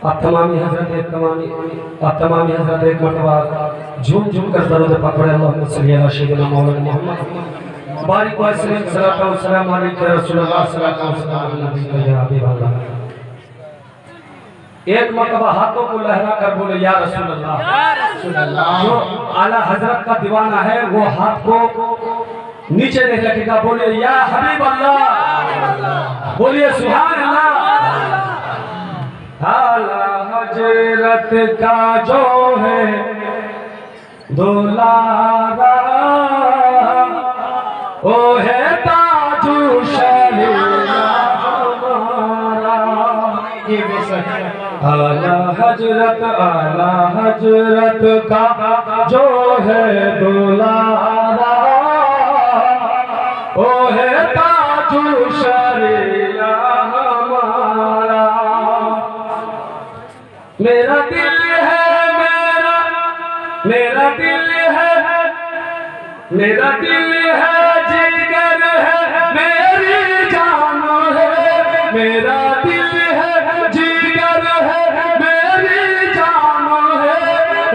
آپ تمامی حضرت ایک مرتبہ جھوم جھوم کر درود پاک پڑھے اللہم صلی اللہ سیدنا مولانا محمد بارک و سلیم صلاۃ و سلام علیک رسول اللہ صلی اللہ علیہ وسلم یا حبیب اللہ. ایک مرتبہ ہاتھوں کو لہرا کر بولے یا رسول اللہ. جو اعلیٰ حضرت کا دیوانہ ہے وہ ہاتھ کو نیچے نہیں رکھے گا، بولے یا حبیب اللہ، بولیے سبحان اللہ. اعلیٰ حضرت کا جو ہے دولارا وہ ہے تاج شریعت ہمارا. اعلیٰ حضرت کا جو ہے دولارا وہ ہے تاج شریعت ہمارا. میرا دل ہے میرا دل ہے میرا دل ہے جگر ہے میری جان ہے. میرا دل ہے جگر ہے میری جان ہے.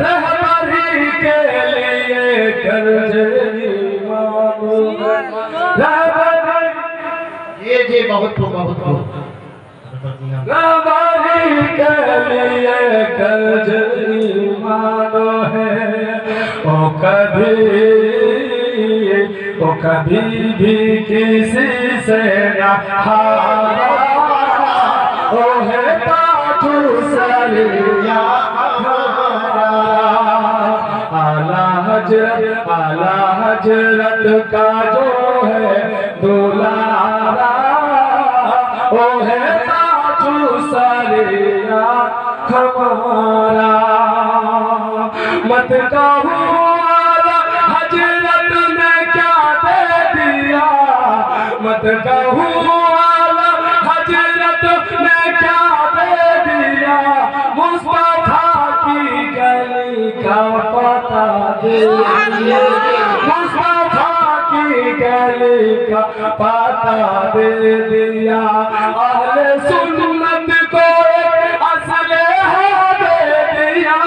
رہبری کے لیے کرج ایمان ہے. جی بہت رہبری کے لیے کرج ایمان ہے. وہ کبھی بھی کسی سے نہ ہارا. وہ ہے تاج شریعت ہمارا. اعلیٰ حضرت کا جو ہے دولارا وہ ہے تاج شریعت ہمارا. مت کہو اعلیٰ حضرت نے کیا دے دیا، مت کہو اعلیٰ حضرت نے کیا دے دیا. مصطفیٰ کی گلی کا پتہ دے دیا، مصطفیٰ کی گلی کا پتہ دے دیا. اہل سنت کو ایک اسلحہ دے دیا،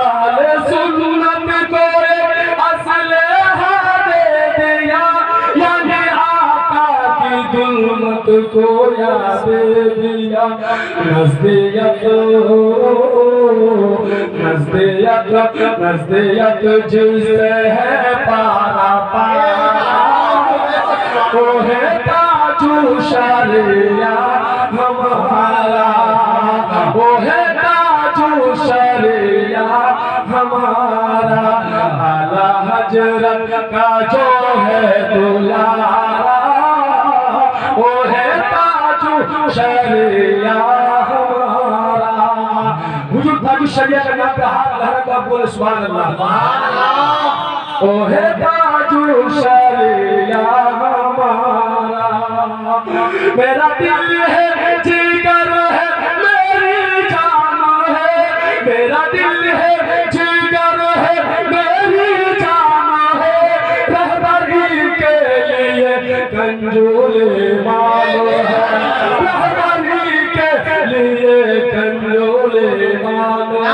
اہل سنت کو ایک اسلحہ دے دیا. یعنی آقا کی ظلمت کو یاد دے دیا. نزدیت جس سے ہے پارا پارا وہ ہے تاج شریعت ہمارا. وہ ہے تاج شریعت ہمارا. اعلیٰ حضرت کا جو ہے دولارا وہ ہے تاج شریعت ہمارا. حضور تاج شریعت کا نام پہ ہاتھ لہرا کر بولے سبحان اللہ. وہ ہے تاج شریعت ہمارا. میرا دل ہے جگر ہے میری جان ہے. میرا دل ہے جگر ہے میری جان ہے. رہبری کے لیے کنجول ایمان ہے. رہبری کے لیے کنجول ایمان ہے.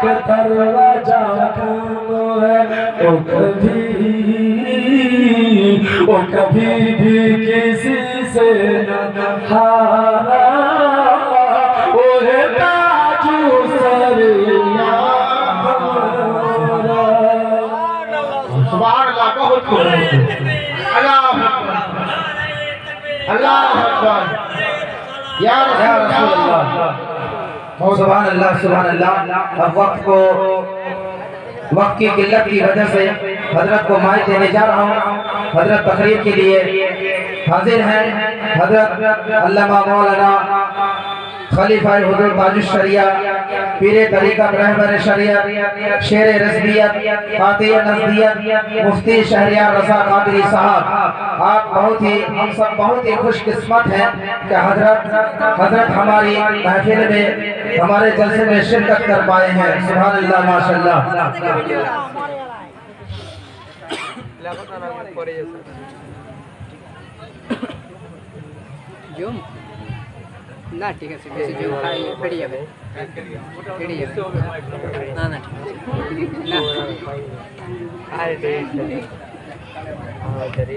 کے دروازہ کھانو ہے وہ کبھی بھی کسی سے نہ ہارا وہ ہے تاجو سریا ہمارا سبحان اللہ بہت خوب اللہ اکبر یا رسول اللہ سبحان اللہ سبحان اللہ اب وقت کی قلت کی وجہ سے حضرت کو مائک دینے جا رہا ہوں حضرت تقریر کے لیے حاضر ہیں حضرت علامہ مولانا خلیفہ حضور تاج الشریعہ پیر طریقت رہبر شریعت شیر رضویت قاطع نزدیت مفتی شہریار رضا قادری صاحب آپ ہم سب بہت ہی خوش قسمت ہیں کہ حضرت ہماری محفل میں ہمارے جلسے میں شرکت کر پائے ہیں سبحان اللہ ماشاءاللہ না ঠিক আছে বেশি জোর খাই ফেড়ে যাবে না না না আরে দেখ আরে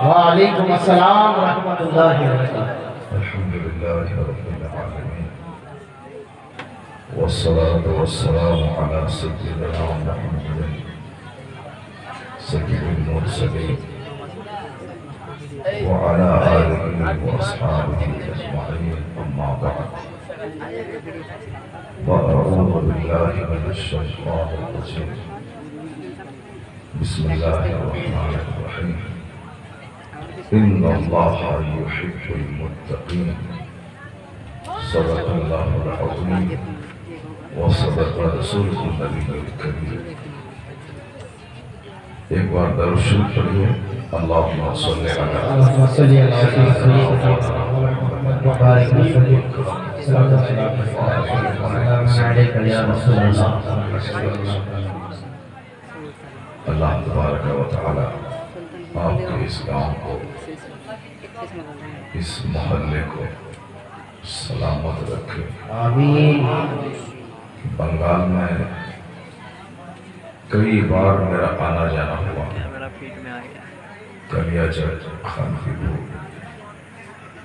وعلیکم السلام ورحمۃ اللہ وبرکاتہ الحمد لله رب العالمين والصلاة والسلام على سيدنا محمد سيد المرسلين وعلى آله وأصحابه أجمعين أما بعد فأعوذ بالله من الشيطان الرجيم بسم الله الرحمن الرحيم إن الله يحب المتقين صدق الله العظيم وصدق رسوله النبي الكريم ایک بار درود شریف پڑھیے اللہم صلی علی اللہ تبارک و تعالی آپ کے اس گاؤں کو اس محلے کو سلامت رکھے آمین بنگال میں کئی بار میرا آنا جانا ہوا کلیا چرچ خانفی پور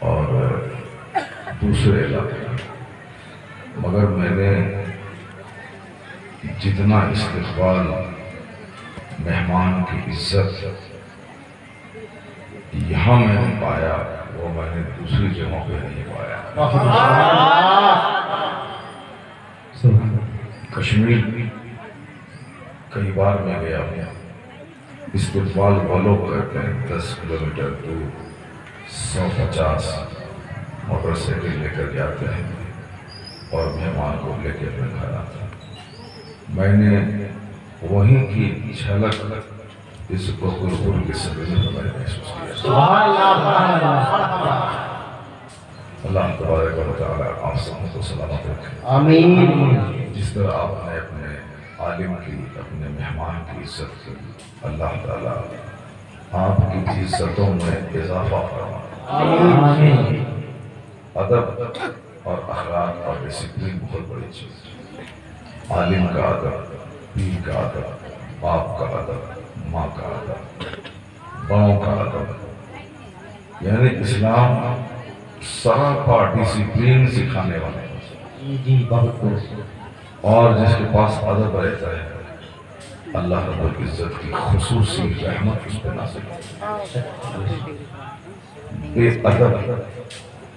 اور دوسرے علاقے مگر میں نے جتنا استقبال مہمان کی عزت یہاں میں نے پایا وہ میں نے دوسری جگہوں پہ نہیں پایا کشمیر کئی بار میں گیا ہوں استقبال وہ لوگ کرتے ہیں 10 کلومیٹر دور 150 موٹر سائیکل لے کر جاتے ہیں اور مہمان کو لے کے اپنے گھر آتے ہیں میں نے وہیں کی جھلک اس بقربور کے سبیل میں میں محسوس کیا اللہ تبارک و تعالی آپ سب کو سلامت رکھے آمین جس طرح آپ نے اپنے عالم کی اپنے مہمان کی عزت کی اللہ تعالیٰ آپ کی عزتوں میں اضافہ فرمائے آمین ادب اور اخلاق اور ڈسپلن بہت بڑی چیز ہے عالم کا ادب پیر کا ادب باپ کا ادب ماں کا ادب بڑوں کا ادب یعنی اسلام سراپا ڈسپلن سکھانے والے جی بہت خوش اور جس کے پاس ادب رہتا ہے اللہ رب العزت کی خصوصی رحمت اس پہ نازل ہوتی ہے بے ادب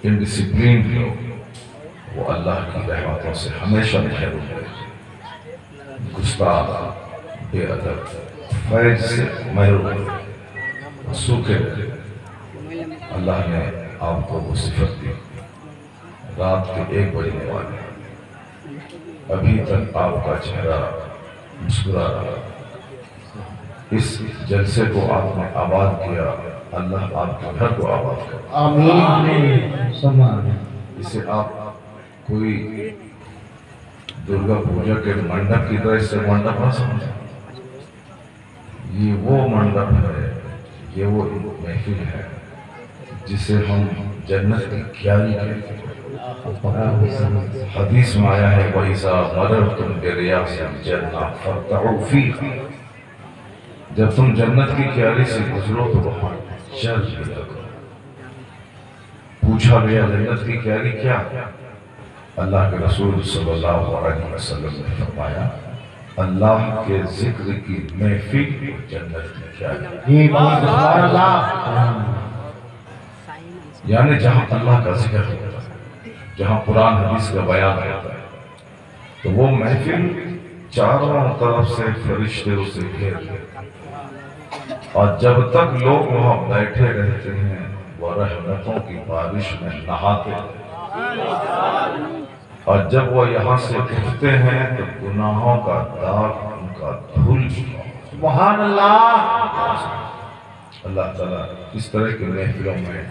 انڈسپلینڈ لوگ وہ اللہ کی رحمتوں سے ہمیشہ محروم رہتے ہیں گستاخ بے ادب فیض سے محروم سوکھے اللہ نے آپ کو وہ صفت دی رات کے 1 بجنے والے ابھی تک آپ کا چہرہ مسکرا رہا، اس جلسے کو آپ نے آباد کیا، اللہ آپ کے گھر کو آباد کرے۔ آمین۔ اسے آپ کوئی درگا پوجا کے منڈپ کی طرح اس سے منڈپ نہ سمجھیں، یہ وہ منڈپ ہے، یہ وہ محفل ہے جسے ہم جنت کی کیاری کہتے ہیں۔ حدیث میں آیا ہے وَإِذَا مَرَرْتُمْ بِرِيَاضِ الْجَنَّةِ فَارْتَعُوا فِيهَا، جب تم جنت کی کیاری سے گزرو تو وہاں چل لیا کرو۔ پوچھا گیا جنت کی کیاری کیا؟ اللہ کے رسول صلی اللہ علیہ وسلم نے فرمایا اللہ کے ذکر کی محفل جنت کی کیاری، یعنی جہاں اللہ کا ذکر ہوتا ہے، جہاں قرآن حدیث کا بیان ہوتا ہے، تو وہ محفل چاروں طرف سے فرشتے اسے گھیر لیتے ہیں، اور جب تک لوگ وہاں بیٹھے رہتے ہیں وہ رحمتوں کی بارش میں نہاتے ہیں، اور جب وہ یہاں سے اٹھتے ہیں تو گناہوں کا داغ ان کا دھل چکا۔ سبحان اللہ۔ اللہ تعالیٰ اس طرح کے محفلوں میں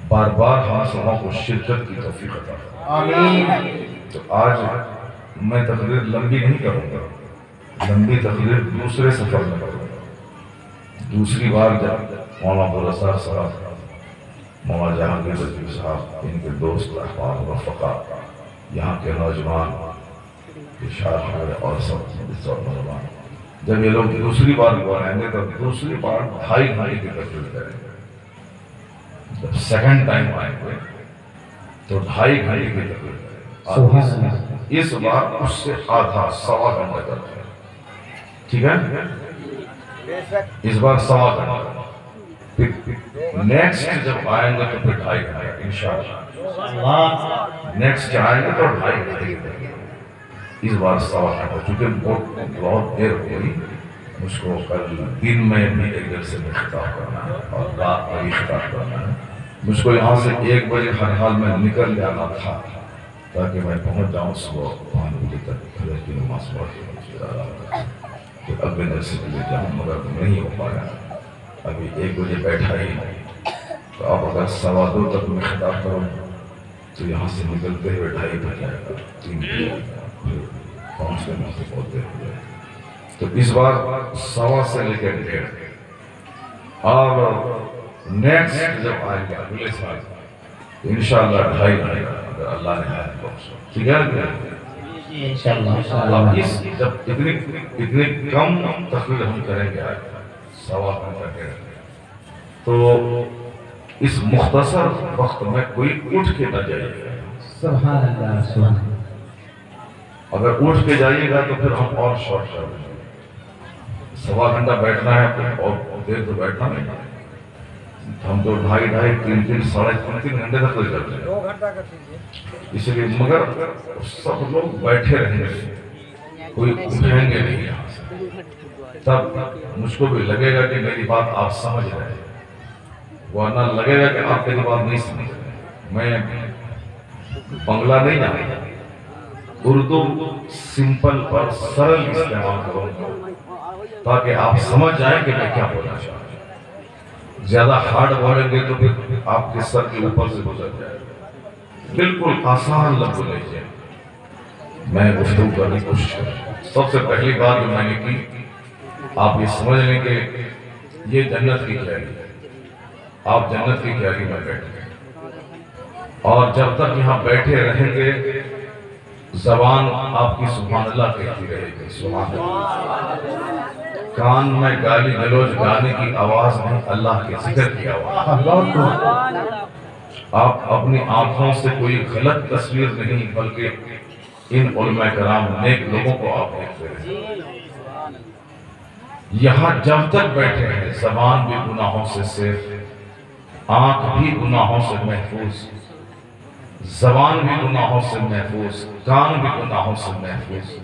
بار بار ہم سبوں کو شرکت کی توفیق عطا فرمائے۔ آمین۔ تو آج میں تقریر لمبی نہیں کروں گا، لمبی تقریر دوسرے سفر میں کروں گا۔ دوسری بار جب مولانا عبدالرزاق صاحب، مولانا جہانگیر رضوی صاحب، ان کے دوست احباب رفقا، یہاں کے نوجوان اشار اور سب نوجوان، جب یہ لوگ دوسری بار بولیں گے تو دوسری بار 2.5 گھنٹے کی تقریر کریں گے۔ جب سیکنڈ ٹائم آئیں گے تو 2.5 گھنٹے کی تقریر کریں گے۔ اس بار اس سے آدھا 1.25 گھنٹہ کرتے ہیں، ٹھیک ہے؟ اس بار 1.25 گھنٹہ، نیکسٹ جب آئیں گے تو پھر 2.5 گھنٹے انشاءاللہ۔ نیکسٹ آئیں گے تو 2.5 گھنٹے کی تقریر، اس بار 1.25 گھنٹہ، چونکہ بہت دیر ہو گئی، مجھ کو کل دن میں بھی ایک جلسے میں خطاب کرنا ہے اور رات میں بھی خطاب کرنا ہے۔ مجھ کو یہاں سے 1 بجے ہر حال میں نکل جانا تھا تاکہ میں پہنچ جاؤں صبح 5 بجے تک فجر کی نماز پڑھ کے تو اگلے جلسے کے لیے جاؤں، مگر نہیں ہو پایا۔ ابھی 1 بجے بیٹھا ہی، تو اب اگر 2:15 تک میں خطاب کروں تو یہاں سے نکلتے ہوئے 2:30 بج جائے گا، 3 بجے پھر پہنچنے میں سے بہت دیر ہو جائے گا۔ تو اس بار 1.25 سے لے کے 1.5، اور نیکسٹ جب آئیں گے اگلے سال تو انشاءاللہ 2.5 گھنٹے اگر اللہ نے حیات بخشا، ٹھیک ہے؟ انشاءاللہ۔ اس جب اتنی کم تقریر ہم کریں گے آج 1.25 گھنٹہ، تو اس مختصر وقت میں کوئی اٹھ کے نہ جائے گا۔ سبحان اللہ، سبحان اللہ۔ اگر اٹھ کے جائیے گا تو پھر ہم اور شارٹ کر دیں گے۔ 1.25 گھنٹہ بیٹھنا ہے تو اور دیر تو بیٹھنا نہیں ہے، ہم تو 2.5 3 ساڑھے 3 گھنٹے تک کوئی کرتے ہیں، 2 گھنٹہ کر دیجیے۔ اس لیے مگر سب لوگ بیٹھے رہیں گے، کوئی اٹھیں گے نہیں یہاں سے، تب مجھ کو بھی لگے گا کہ میری بات آپ سمجھ رہے ہیں، ورنہ لگے گا کہ آپ میری بات نہیں سمجھ رہے۔ میں بنگلہ نہیں جانتا، اردو سمپل اور سرل استعمال کروں گا تاکہ آپ سمجھ جائیں کہ میں کیا بولنا چاہتا ہوں۔ زیادہ ہارڈ بولیں گے تو پھر آپ کے سر کے اوپر سے گزر جائے گا۔ بالکل آسان لفظ لیجیے، میں گفتگو کرنے کی کوشش کروں۔ سب سے پہلی بات جو میں نے کی، آپ یہ سمجھ لیں کہ یہ جنت کی کیاری ہے، آپ جنت کی کیاری میں بیٹھے ہیں، اور جب تک یہاں بیٹھے رہیں گے زبان آپ کی سبحان اللہ کہتی رہے گی، سبحان اللہ۔ کان میں گالی گلوچ گانے کی آواز نہیں، اللہ کے ذکر کی آواز۔ آپ اپنی آنکھوں سے کوئی غلط تصویر نہیں بلکہ ان علماء کرام نیک لوگوں کو آپ دیکھتے رہے۔ یہاں جب تک بیٹھے ہیں زبان بھی گناہوں سے صیف، آنکھ بھی گناہوں سے محفوظ، زبان بھی گناہوں سے محفوظ، کان بھی گناہوں سے محفوظ۔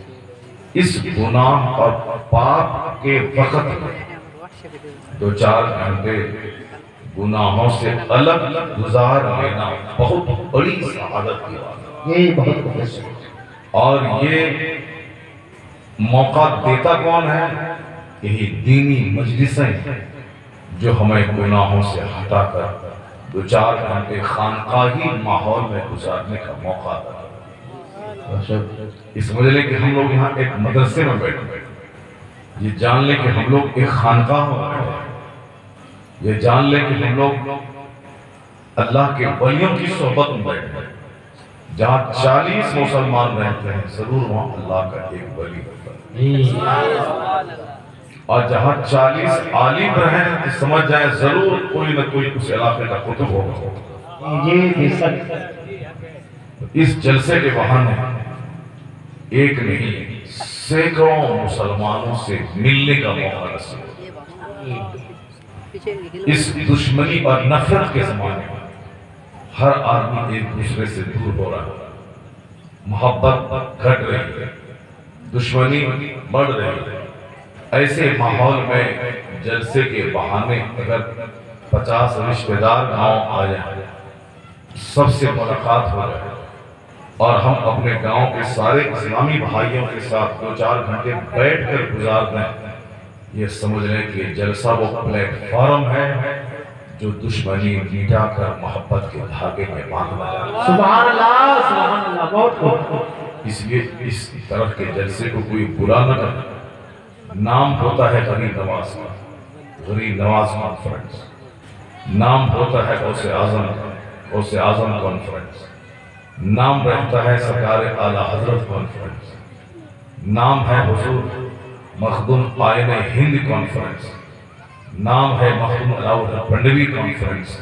اس گناہ اور پاپ کے وقت میں 2-4 گھنٹے گناہوں سے الگ گزار لینا بہت بڑی سعادت کی بات ہے۔ یہی بہت خوش ہے۔ اور یہ موقع دیتا کون ہے؟ یہی دینی مجلسیں جو ہمیں گناہوں سے ہٹا کر 2-4 گھنٹے خانقاہی ماحول میں گزارنے کا موقع تھا۔ اس سمجھ لیں کہ ہم لوگ یہاں ایک مدرسے میں بیٹھے، یہ جان لیں کہ ہم لوگ ایک خانقاہ میں بیٹھے، یہ جان لیں کہ ہم لوگ اللہ کے ولیوں کی صحبت میں بیٹھے، جہاں 40 مسلمان رہتے ہیں ضرور وہاں اللہ کا ایک ولی ہوتا ہے، اور جہاں 40 عالم رہیں تو سمجھ جائیں ضرور کوئی نہ کوئی اس علاقے کا قطب ہوگا۔ اس جلسے کے بہانے ایک نہیں سینکڑوں مسلمانوں سے ملنے کا موقع نصیب، اس دشمنی اور نفرت کے زمانے میں ہر آدمی ایک دوسرے سے دور ہو رہا ہے، محبت گھٹ رہی ہے، دشمنی بڑھ رہی ہے۔ ایسے ماحول میں جلسے کے بہانے اگر 50 رشتہ دار گاؤں آ جائیں، سب سے ملاقات ہو جائے اور ہم اپنے گاؤں کے سارے اسلامی بھائیوں کے ساتھ 2-4 گھنٹے بیٹھ کر گزار دیں، یہ سمجھ لیں کہ جلسہ وہ پلیٹ فارم ہے جو دشمنی مٹا کر محبت کے دھاگے میں باندھنا جاتا ہے۔ سبحان اللہ بہت خوب۔ اس لیے اس طرح کے جلسے کو کوئی برا نہ کرے۔ نام ہوتا ہے غریب نواز کا، غریب نواز کانفرنس، نام ہوتا ہے غوث اعظم کانفرنس، نام رہتا ہے سرکار اعلیٰ حضرت کانفرنس، نام ہے حضور مخدوم آئین ہند کانفرنس، نام ہے مخدوم علاؤ پنڈوی کانفرنس،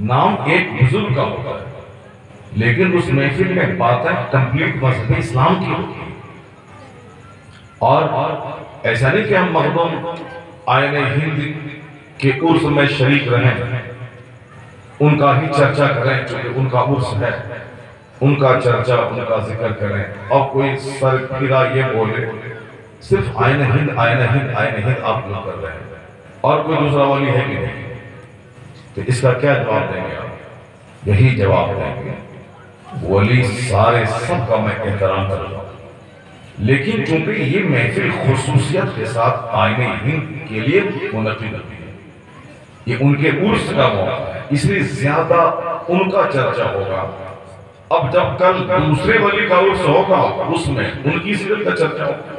نام ایک بزرگ کا ہوتا ہے، لیکن اس محفل میں باتیں کمپلیٹ مذہب اسلام کی ہوتی ہیں۔ اور ایسا نہیں کہ ہم مخدوم آئین ہند کے عرس میں شریک رہیں، ان کا ہی چرچا کریں چونکہ ان کا عرس ہے، ان کا چرچا ان کا ذکر کریں، اور کوئی سر پھرا یہ بولے صرف آئین ہند آپ لوگ کر رہے ہیں اور کوئی دوسرا ولی ہے کہ نہیں، تو اس کا کیا جواب دیں گے آپ؟ یہی جواب دیں گے ولی سارے سب کا میں احترام کر رہا ہوں، لیکن چونکہ یہ محفل خصوصیت کے ساتھ آئین ہند کے لیے منعقد ہوتی ہے، یہ ان کے عرس کا موقع ہے، اس لیے زیادہ ان کا چرچا ہوگا۔ اب جب کل دوسرے ولی کا عرس ہوگا اس میں ان کی سیرت کا چرچا ہوگا۔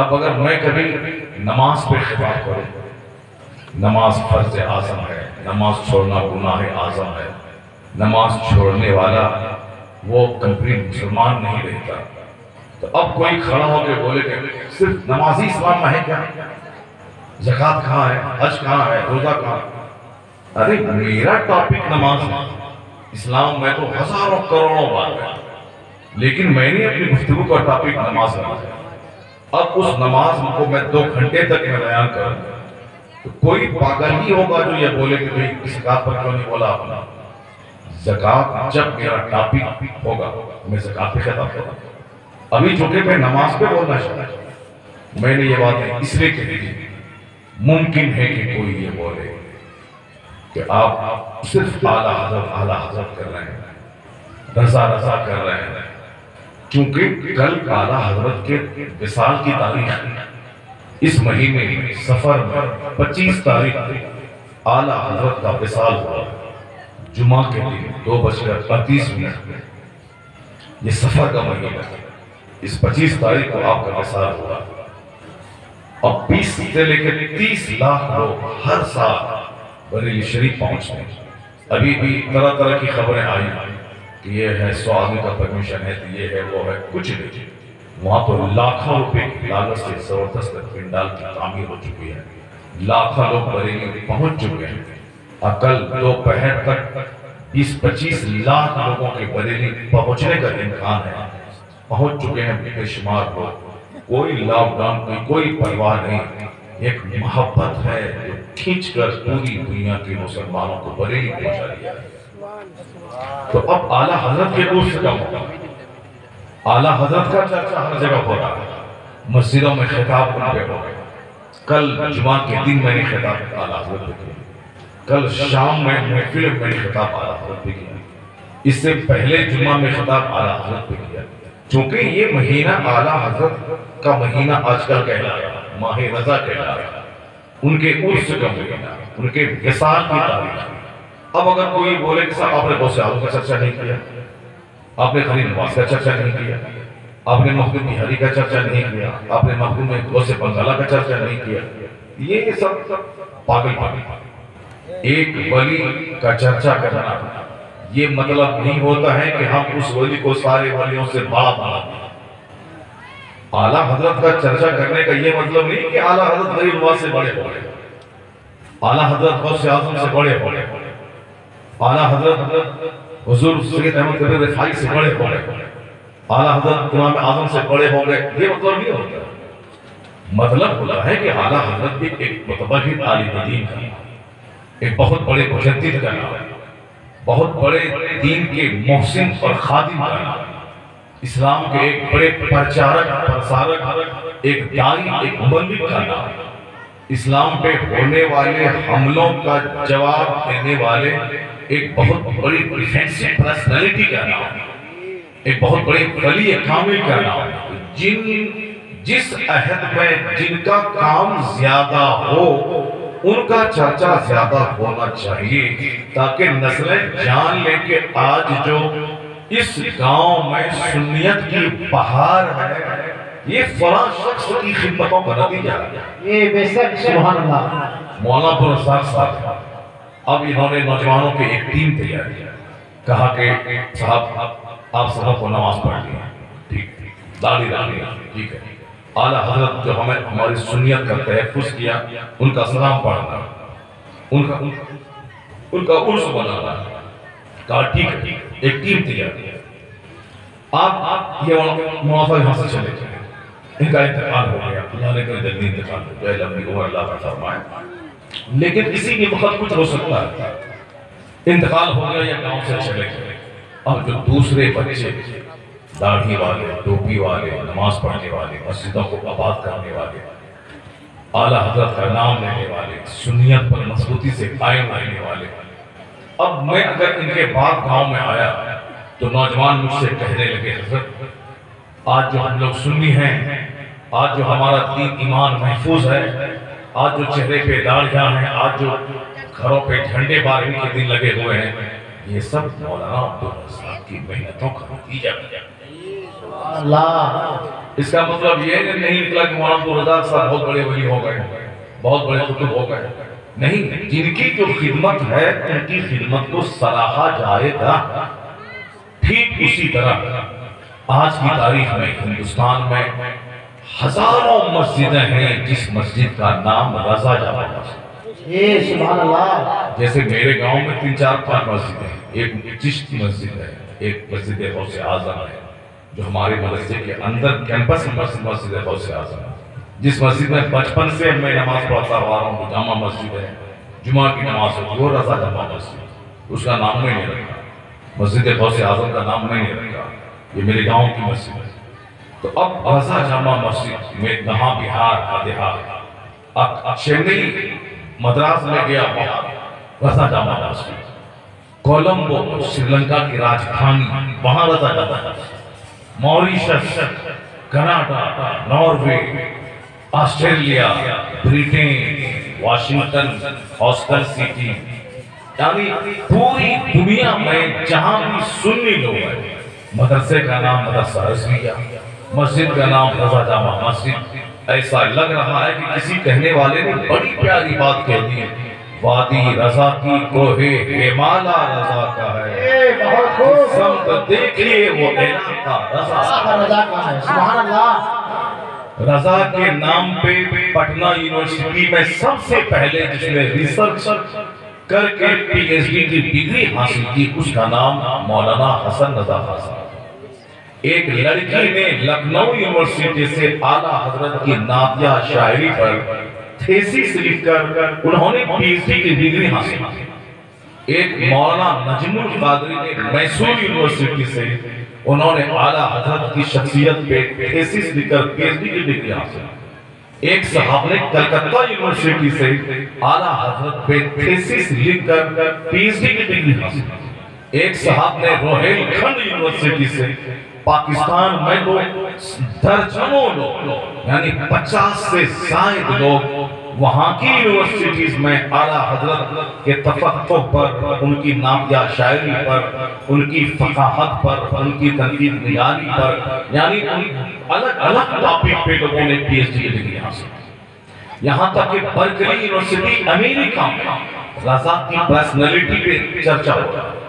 اب اگر میں کبھی نماز پہ خطاب کروں، نماز فرض اعظم ہے، نماز چھوڑنا گناہ اعظم ہے، نماز چھوڑنے والا وہ کمپلیٹ مسلمان نہیں رہتا، تو اب کوئی کھڑا ہو کے بولے کہ صرف نمازی اسلام میں ہے کیا؟ زکوٰۃ کہاں ہے؟ حج کہاں ہے؟ روزہ کہاں ہے؟ ارے میرا ٹاپک نماز ہے، اسلام میں تو ہزاروں کروڑوں بات ہے، لیکن میں نے اپنی گفتگو کا ٹاپک نماز ہے۔ اب اس نماز کو میں 2 گھنٹے تک میں بیان کروں تو کوئی پاگل ہی ہوگا جو یہ بولے کہ بھئی اس زکوٰۃ پر کیوں نہیں بولا اپنا؟ زکوٰۃ جب میرا ٹاپک ہوگا میں زکوٰۃ پہ خطاب کروں، ابھی چونکہ میں نماز پہ بولنا چاہتا ہوں، میں نے یہ باتیں اس لیے کہی تھی، ممکن ہے کہ کوئی یہ بولے کہ آپ صرف اعلیٰ حضرت کر رہے ہیں، رضا کر رہے ہیں، چونکہ کل اعلیٰ حضرت کے وصال کی تاریخ اس مہینے سفر میں 25 تاریخ اعلیٰ حضرت کا وصال ہوا، جمعہ کے دن 2:38 یہ سفر کا مہینہ، اس 25 تاریخ کو آپ کا وصال ہوا، اور 20 سے لے کر 30 لاکھ لوگ ہر سال بریلی شریف پہنچتے ہیں۔ ابھی بھی طرح کی خبریں آئی کہ یہ ہے 100 آدمی کا پرمیشن ہے، یہ ہے وہ ہے، کچھ نہیں، وہاں تو لاکھوں روپے کی لاگت سے زبردست پنڈال کی تعمیر ہو چکی ہے، لاکھوں لوگ بریلی پہنچ چکے ہیں، اور کل دوپہر تک 20-25 لاکھ لوگوں کے بریلی پہنچنے کا امکان ہے، پہنچ چکے ہیں بے شمار لوگ، کوئی لاک ڈاؤن کی کوئی پرواہ نہیں، ایک محبت ہے جو کھینچ کر پوری دنیا کے مسلمانوں کو بریلی پہنچا دیا ہے۔ تو اب اعلیٰ حضرت کے عرس کا موقع، اعلیٰ حضرت کا چرچا ہر جگہ ہو رہا ہے، مسجدوں میں خطاب ان پہ ہو گئے، کل جمعہ کے دن میں نے خطاب اعلیٰ حضرت پہ کیا، کل شام میں محفل میں نے خطاب اعلیٰ حضرت پہ کیا، اس سے پہلے جمعہ میں خطاب اعلیٰ حضرت پہ کیا، چونکہ یہ مہینہ اعلیٰ حضرت کا مہینہ آج کل کہلا رہا، ماہ رضا کہلا رہا، ان کے عرس کا مہینہ، ان کے وصال کی تاریخ۔ اب اگر کوئی بولے کہ صاحب آپ نے غوث اعظم کا چرچا نہیں کیا، آپ نے خلیل نواز کا چرچا نہیں کیا، آپ نے مخدوم بہاری کا چرچا نہیں کیا، آپ نے مخدوم غوث بنگالہ کا چرچا نہیں کیا، یہ سب پاگل پاگل۔ ایک ولی کا چرچا کرنا یہ مطلب نہیں ہوتا ہے کہ ہم اس ولی کو سارے ولیوں سے بڑا بنا دیں۔ اعلیٰ حضرت کا چرچا کرنے کا یہ مطلب نہیں کہ اعلیٰ حضرت خلیل نواز سے بڑے ہو گئے، اعلیٰ حضرت غوث اعظم سے بڑے ہو گئے، اعلیٰ حضرت حضور سید احمد کبیر رفاعی سے بڑے ہو گئے، اعلیٰ حضرت امام اعظم سے بڑے ہو گئے، یہ مطلب نہیں ہوتا۔ مطلب ہوتا ہے کہ اعلیٰ حضرت بھی ایک متبحر عالم دین کا، ایک بہت بڑے مجدد کا نام، بہت بڑے دین کے محسن اور خادم کا نام، اسلام کے ایک بڑے پرچارک پرسارک، ایک دائی، ایک مبلغ کا نام، اسلام پہ ہونے والے حملوں کا جواب دینے والے ایک بہت بڑی ڈیفینسو پرسنالٹی کا نام، ایک بہت بڑے ولی کامل کا نام، جس عہد میں جن کا کام زیادہ ہو ان کا چرچا زیادہ ہونا چاہیے، تاکہ نسلیں جان لیں کہ آج جو اس گاؤں میں سنیت کی بہار ہے یہ فلاں شخص کی خدمتوں کا نتیجہ ہے۔ یہ بے شک سبحان اللہ۔ مولانا عبدالرزاق صاحب اب انہوں نے نوجوانوں کی ایک ٹیم تیار کیا، کہا کہ صاحب آپ سب کو نماز پڑھ لیا، ٹھیک داڑھی ڈالی، ٹھیک ہے، اعلیٰ حضرت جو ہمیں ہماری سنیت کا تحفظ کیا ان کا سلام پڑھنا، ان کا عرس بنانا، کہا ٹھیک ہے، ایک ٹیم تیار کیا۔ آپ یہ موافق یہاں سے چلے جائیں، ان کا انتقال ہو گیا، اللہ نے کہا جلدی انتقال ہو گیا، لمبی عمر اللہ کا فرمائے، لیکن اسی کے وقت کچھ ہو سکتا ہے، انتقال ہو گیا یا گاؤں سے چلے گئے، اب جو دوسرے بچے داڑھی والے، ٹوپی والے، نماز پڑھنے والے، مسجدوں کو آباد کرنے والے، اعلیٰ حضرت کا نام لینے والے، سنیت پر مضبوطی سے قائم رہنے والے، اب میں اگر ان کے بعد گاؤں میں آیا تو نوجوان مجھ سے کہنے لگے حضرت آج جو ہم لوگ سنی ہیں، آج جو ہمارا دین ایمان محفوظ ہے، آج جو چہرے پہ داڑھیاں ہیں، آج جو گھروں پہ جھنڈے بارہویں کے دن لگے ہوئے ہیں، یہ سب مولانا عبدالرزاق کی محنتوں کا نتیجہ ہے۔ اللہ اس کا مطلب یہ نہیں نکلا کہ مولانا عبدالرزاق صاحب بہت بڑے ولی ہو گئے، بہت بڑے خطب ہو گئے، نہیں، جن کی جو خدمت ہے ان کی خدمت کو سراہا جائے گا۔ ٹھیک اسی طرح آج کی تاریخ میں ہندوستان میں ہزاروں مسجدیں ہیں جس مسجد کا نام رضا جامع مسجد، یہ سبحان اللہ۔ جیسے میرے گاؤں میں 3-4-5 مسجدیں ہیں، ایک چشتی مسجد ہے، ایک مسجد غوث اعظم ہے جو ہمارے مدرسے کے اندر کیمپس میں مسجد غوث اعظم ہے، جس مسجد میں بچپن سے میں نماز پڑھتا ہوا رہا ہوں، جامع مسجد ہے، جمعہ کی نماز ہوتی ہے، وہ رضا جامع مسجد، اس کا نام میں نہیں رکھا، مسجد غوث اعظم کا نام میں نہیں رکھا، یہ میرے گاؤں کی مسجد ہے۔ تو اب رضا جامع مسجد میں کہاں بہار کا دیہات، اب چنئی مدراس میں گیا رضا جامع مسجد، کولمبو سری لنکا کی راجدھانی وہاں رضا Jama Masjid, Mauritius, Canada, Norway, Australia, Britain, Washington, Houston city, یعنی پوری دنیا میں جہاں بھی سنی لوگ ہیں، مدرسے کا نام مدرسہ رضویہ، مسجد کا نام رضا جامع مسجد۔ ایسا لگ رہا ہے کہ کسی کہنے والے نے بڑی پیاری بات کہہ دی، وادی رضا کی کوہ ہمالا رضا کا ہے، بہت خوب، سمت دیکھئے وہ علاقہ رضا کا ہے۔ سبحان اللہ۔ رضا کے نام پہ پٹنہ یونیورسٹی میں سب سے پہلے جس نے ریسرچ کر کے پی ایچ ڈی کی ڈگری حاصل کی اس کا نام مولانا حسن رضا خان صاحب۔ ایک لڑکی نے لکھنؤ یونیورسٹی سے اعلیٰ حضرت کی نعتیہ شاعری پر تھیسس لکھ کر انہوں نے پی ایچ ڈی کی ڈگری حاصل کی۔ ایک مولانا نجم القادری نے میسور یونیورسٹی سے انہوں نے اعلیٰ حضرت کی شخصیت پہ تھیسس لکھ کر پی ایچ ڈی کی ڈگری حاصل کی۔ ایک صاحب نے کلکتہ یونیورسٹی سے اعلیٰ حضرت پہ تھیسس لکھ کر پی ایچ ڈی کی ڈگری حاصل کی۔ ایک صاحب نے روہیل کھنڈ یونیورسٹی سے پاکستان میں تو درجنوں لوگ یعنی 50 سے زائد لوگ وہاں کی یونیورسٹیز میں اعلیٰ حضرت کے تفقہ پر، ان کی نامہ شاعری پر، ان کی فقاہت پر، ان کی تنقید نگاری پر، یعنی الگ الگ ٹاپک پہ لوگوں نے پی ایچ ڈی کی ڈگری حاصل کی۔ یہاں تک کہ برکلی یونیورسٹی امریکہ میں رضا کی پرسنالٹی پہ چرچا ہو رہا ہے۔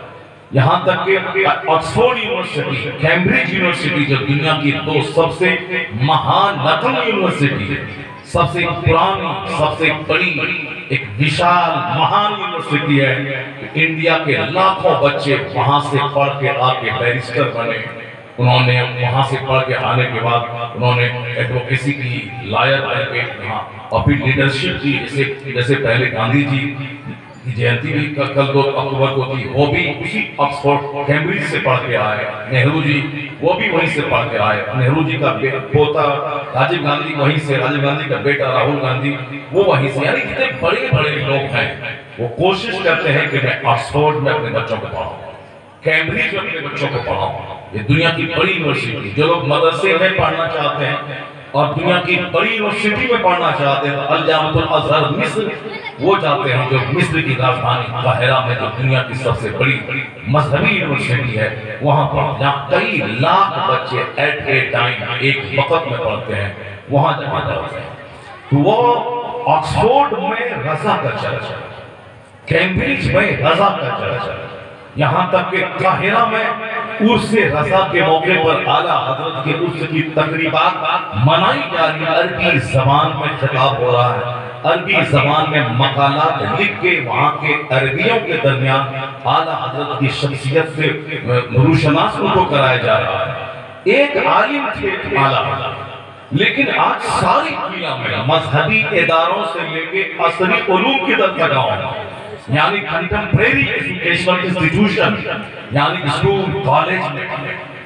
یہاں تک کہ آکسفورڈ یونیورسٹی، کیمبرج یونیورسٹی جو دنیا کی دو سب سے مہان نقل یونیورسٹی ہے، سب سے پرانی، سب سے بڑی ایک وشال مہان یونیورسٹی ہے، انڈیا کے لاکھوں بچے وہاں سے پڑھ کے آ کے بیرسٹر بنے۔ انہوں نے وہاں سے پڑھ کے آنے کے بعد انہوں نے ایڈوکیسی کی، لائر بن کے وہاں اور پھر لیڈرشپ کی، جیسے پہلے گاندھی جی کی جینتی بھی کل 2 اکتوبر کو تھی، وہ بھی اسی آکسفورڈ کیمبرج سے پڑھ کے آئے۔ نہرو جی وہ بھی وہیں سے پڑھ کے آئے۔ نہرو جی کا پوتا راجیو گاندھی وہیں سے، راجیو گاندھی کا بیٹا راہل گاندھی وہ وہیں سے، یعنی کتنے بڑے بڑے لوگ ہیں۔ وہ کوشش کرتے ہیں کہ میں آکسفورڈ میں اپنے بچوں کو پڑھاؤں، کیمبرج میں اپنے بچوں کو پڑھاؤں۔ یہ دنیا کی بڑی یونیورسٹی، جو لوگ مدرسے میں پڑھنا چاہتے ہیں اور دنیا کی بڑی یونیورسٹی میں پڑھنا چاہتے ہیں، الجامعۃ الازہر مصر وہ جاتے ہیں، جو مصر کی راجدھانی قاہرہ میں جو دنیا کی سب سے بڑی مذہبی یونیورسٹی ہے، وہاں پر جہاں کئی لاکھ بچے ایٹ اے ٹائم ایک وقت میں پڑھتے ہیں، وہاں جمع ہوتے ہیں۔ تو وہ آکسفورڈ میں رضا کا چرچا، کیمبرج میں رضا کا چرچا، یہاں تک کہ قاہرہ میں عرس رضا کے موقع پر اعلیٰ حضرت کے عرس کی تقریبات منائی جا رہی ہے۔ عربی زبان میں خطاب ہو رہا ہے، عربی زبان میں مقالات لکھ کے وہاں کے عربیوں کے درمیان اعلیٰ حضرت کی شخصیت سے روشناس ان کو کرایا جا رہا ہے۔ ایک عالم تھے اعلیٰ حضرت، لیکن آج ساری دنیا میں مذہبی اداروں سے لے کے عصری علوم کی درجگاہوں یعنی کنٹمپریری ایجوکیشنل انسٹیٹیوشن یعنی اسکول کالج میں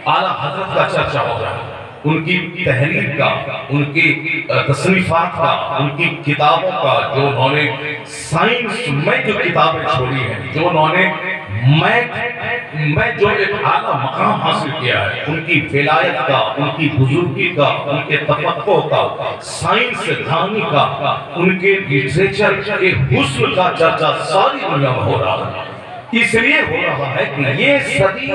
اعلیٰ حضرت کا چرچا ہو رہا ہے، ان کی تحریر کا، ان کی تصنیفات کا، ان کی کتابوں کا، جو انہوں نے سائنس میں جو کتابیں چھوڑی ہیں، جو انہوں نے میں جو ایک اعلیٰ مقام حاصل کیا ہے، ان کی ولایت کا، ان کی بزرگی کا، ان کے تفقہ کا، سائنس دانی کا، ان کے لٹریچر کے حسن کا چرچا ساری دنیا میں ہو رہا ہے۔ اس لیے ہو رہا ہے کہ یہ صدی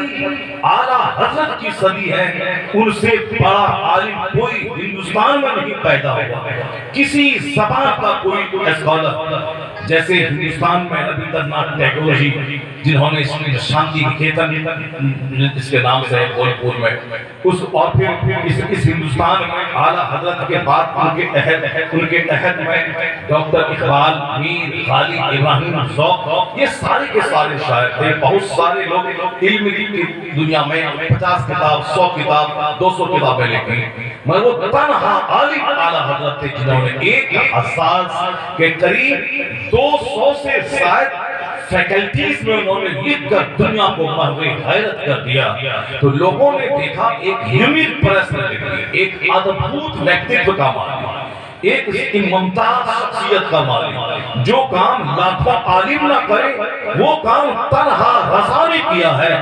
اعلیٰ حضرت کی صدی ہے، ان سے بڑا عالم کوئی ہندوستان میں نہیں پیدا ہوا ہے، کسی زبان کا کوئی اسکالر، جیسے ہندوستان میں ربندر ناتھ ٹیگور جی جنہوں نے شانتی نکیتن اس کے نام سے ہے بھولپور میں، اور پھر اس ہندوستان میں اعلیٰ حضرت کے بعد ان کے عہد میں ڈاکٹر اقبال، میر، غالب، ابراہیم ذوق، یہ سارے کے سارے شاعر تھے۔ بہت سارے لوگ علم کی دنیا میں 50 کتاب، 100 کتاب، 200 کتابیں لکھی، مگر وہ تنہا عالم اعلیٰ حضرت تھے جنہوں نے 1000 کے قریب 200 سے زائد فیکلٹیز میں انہوں نے لکھ کر دنیا کو محو حیرت کر دیا۔ تو لوگوں نے دیکھا ایک یونیک پرسنالٹی، ایک ادبھوت ویکتتو کا مالک، ایک ممتاز شخصیت کا مالک، جو کام لاکھوں عالم نہ کرے وہ کام تنہا رضا نے کیا ہے۔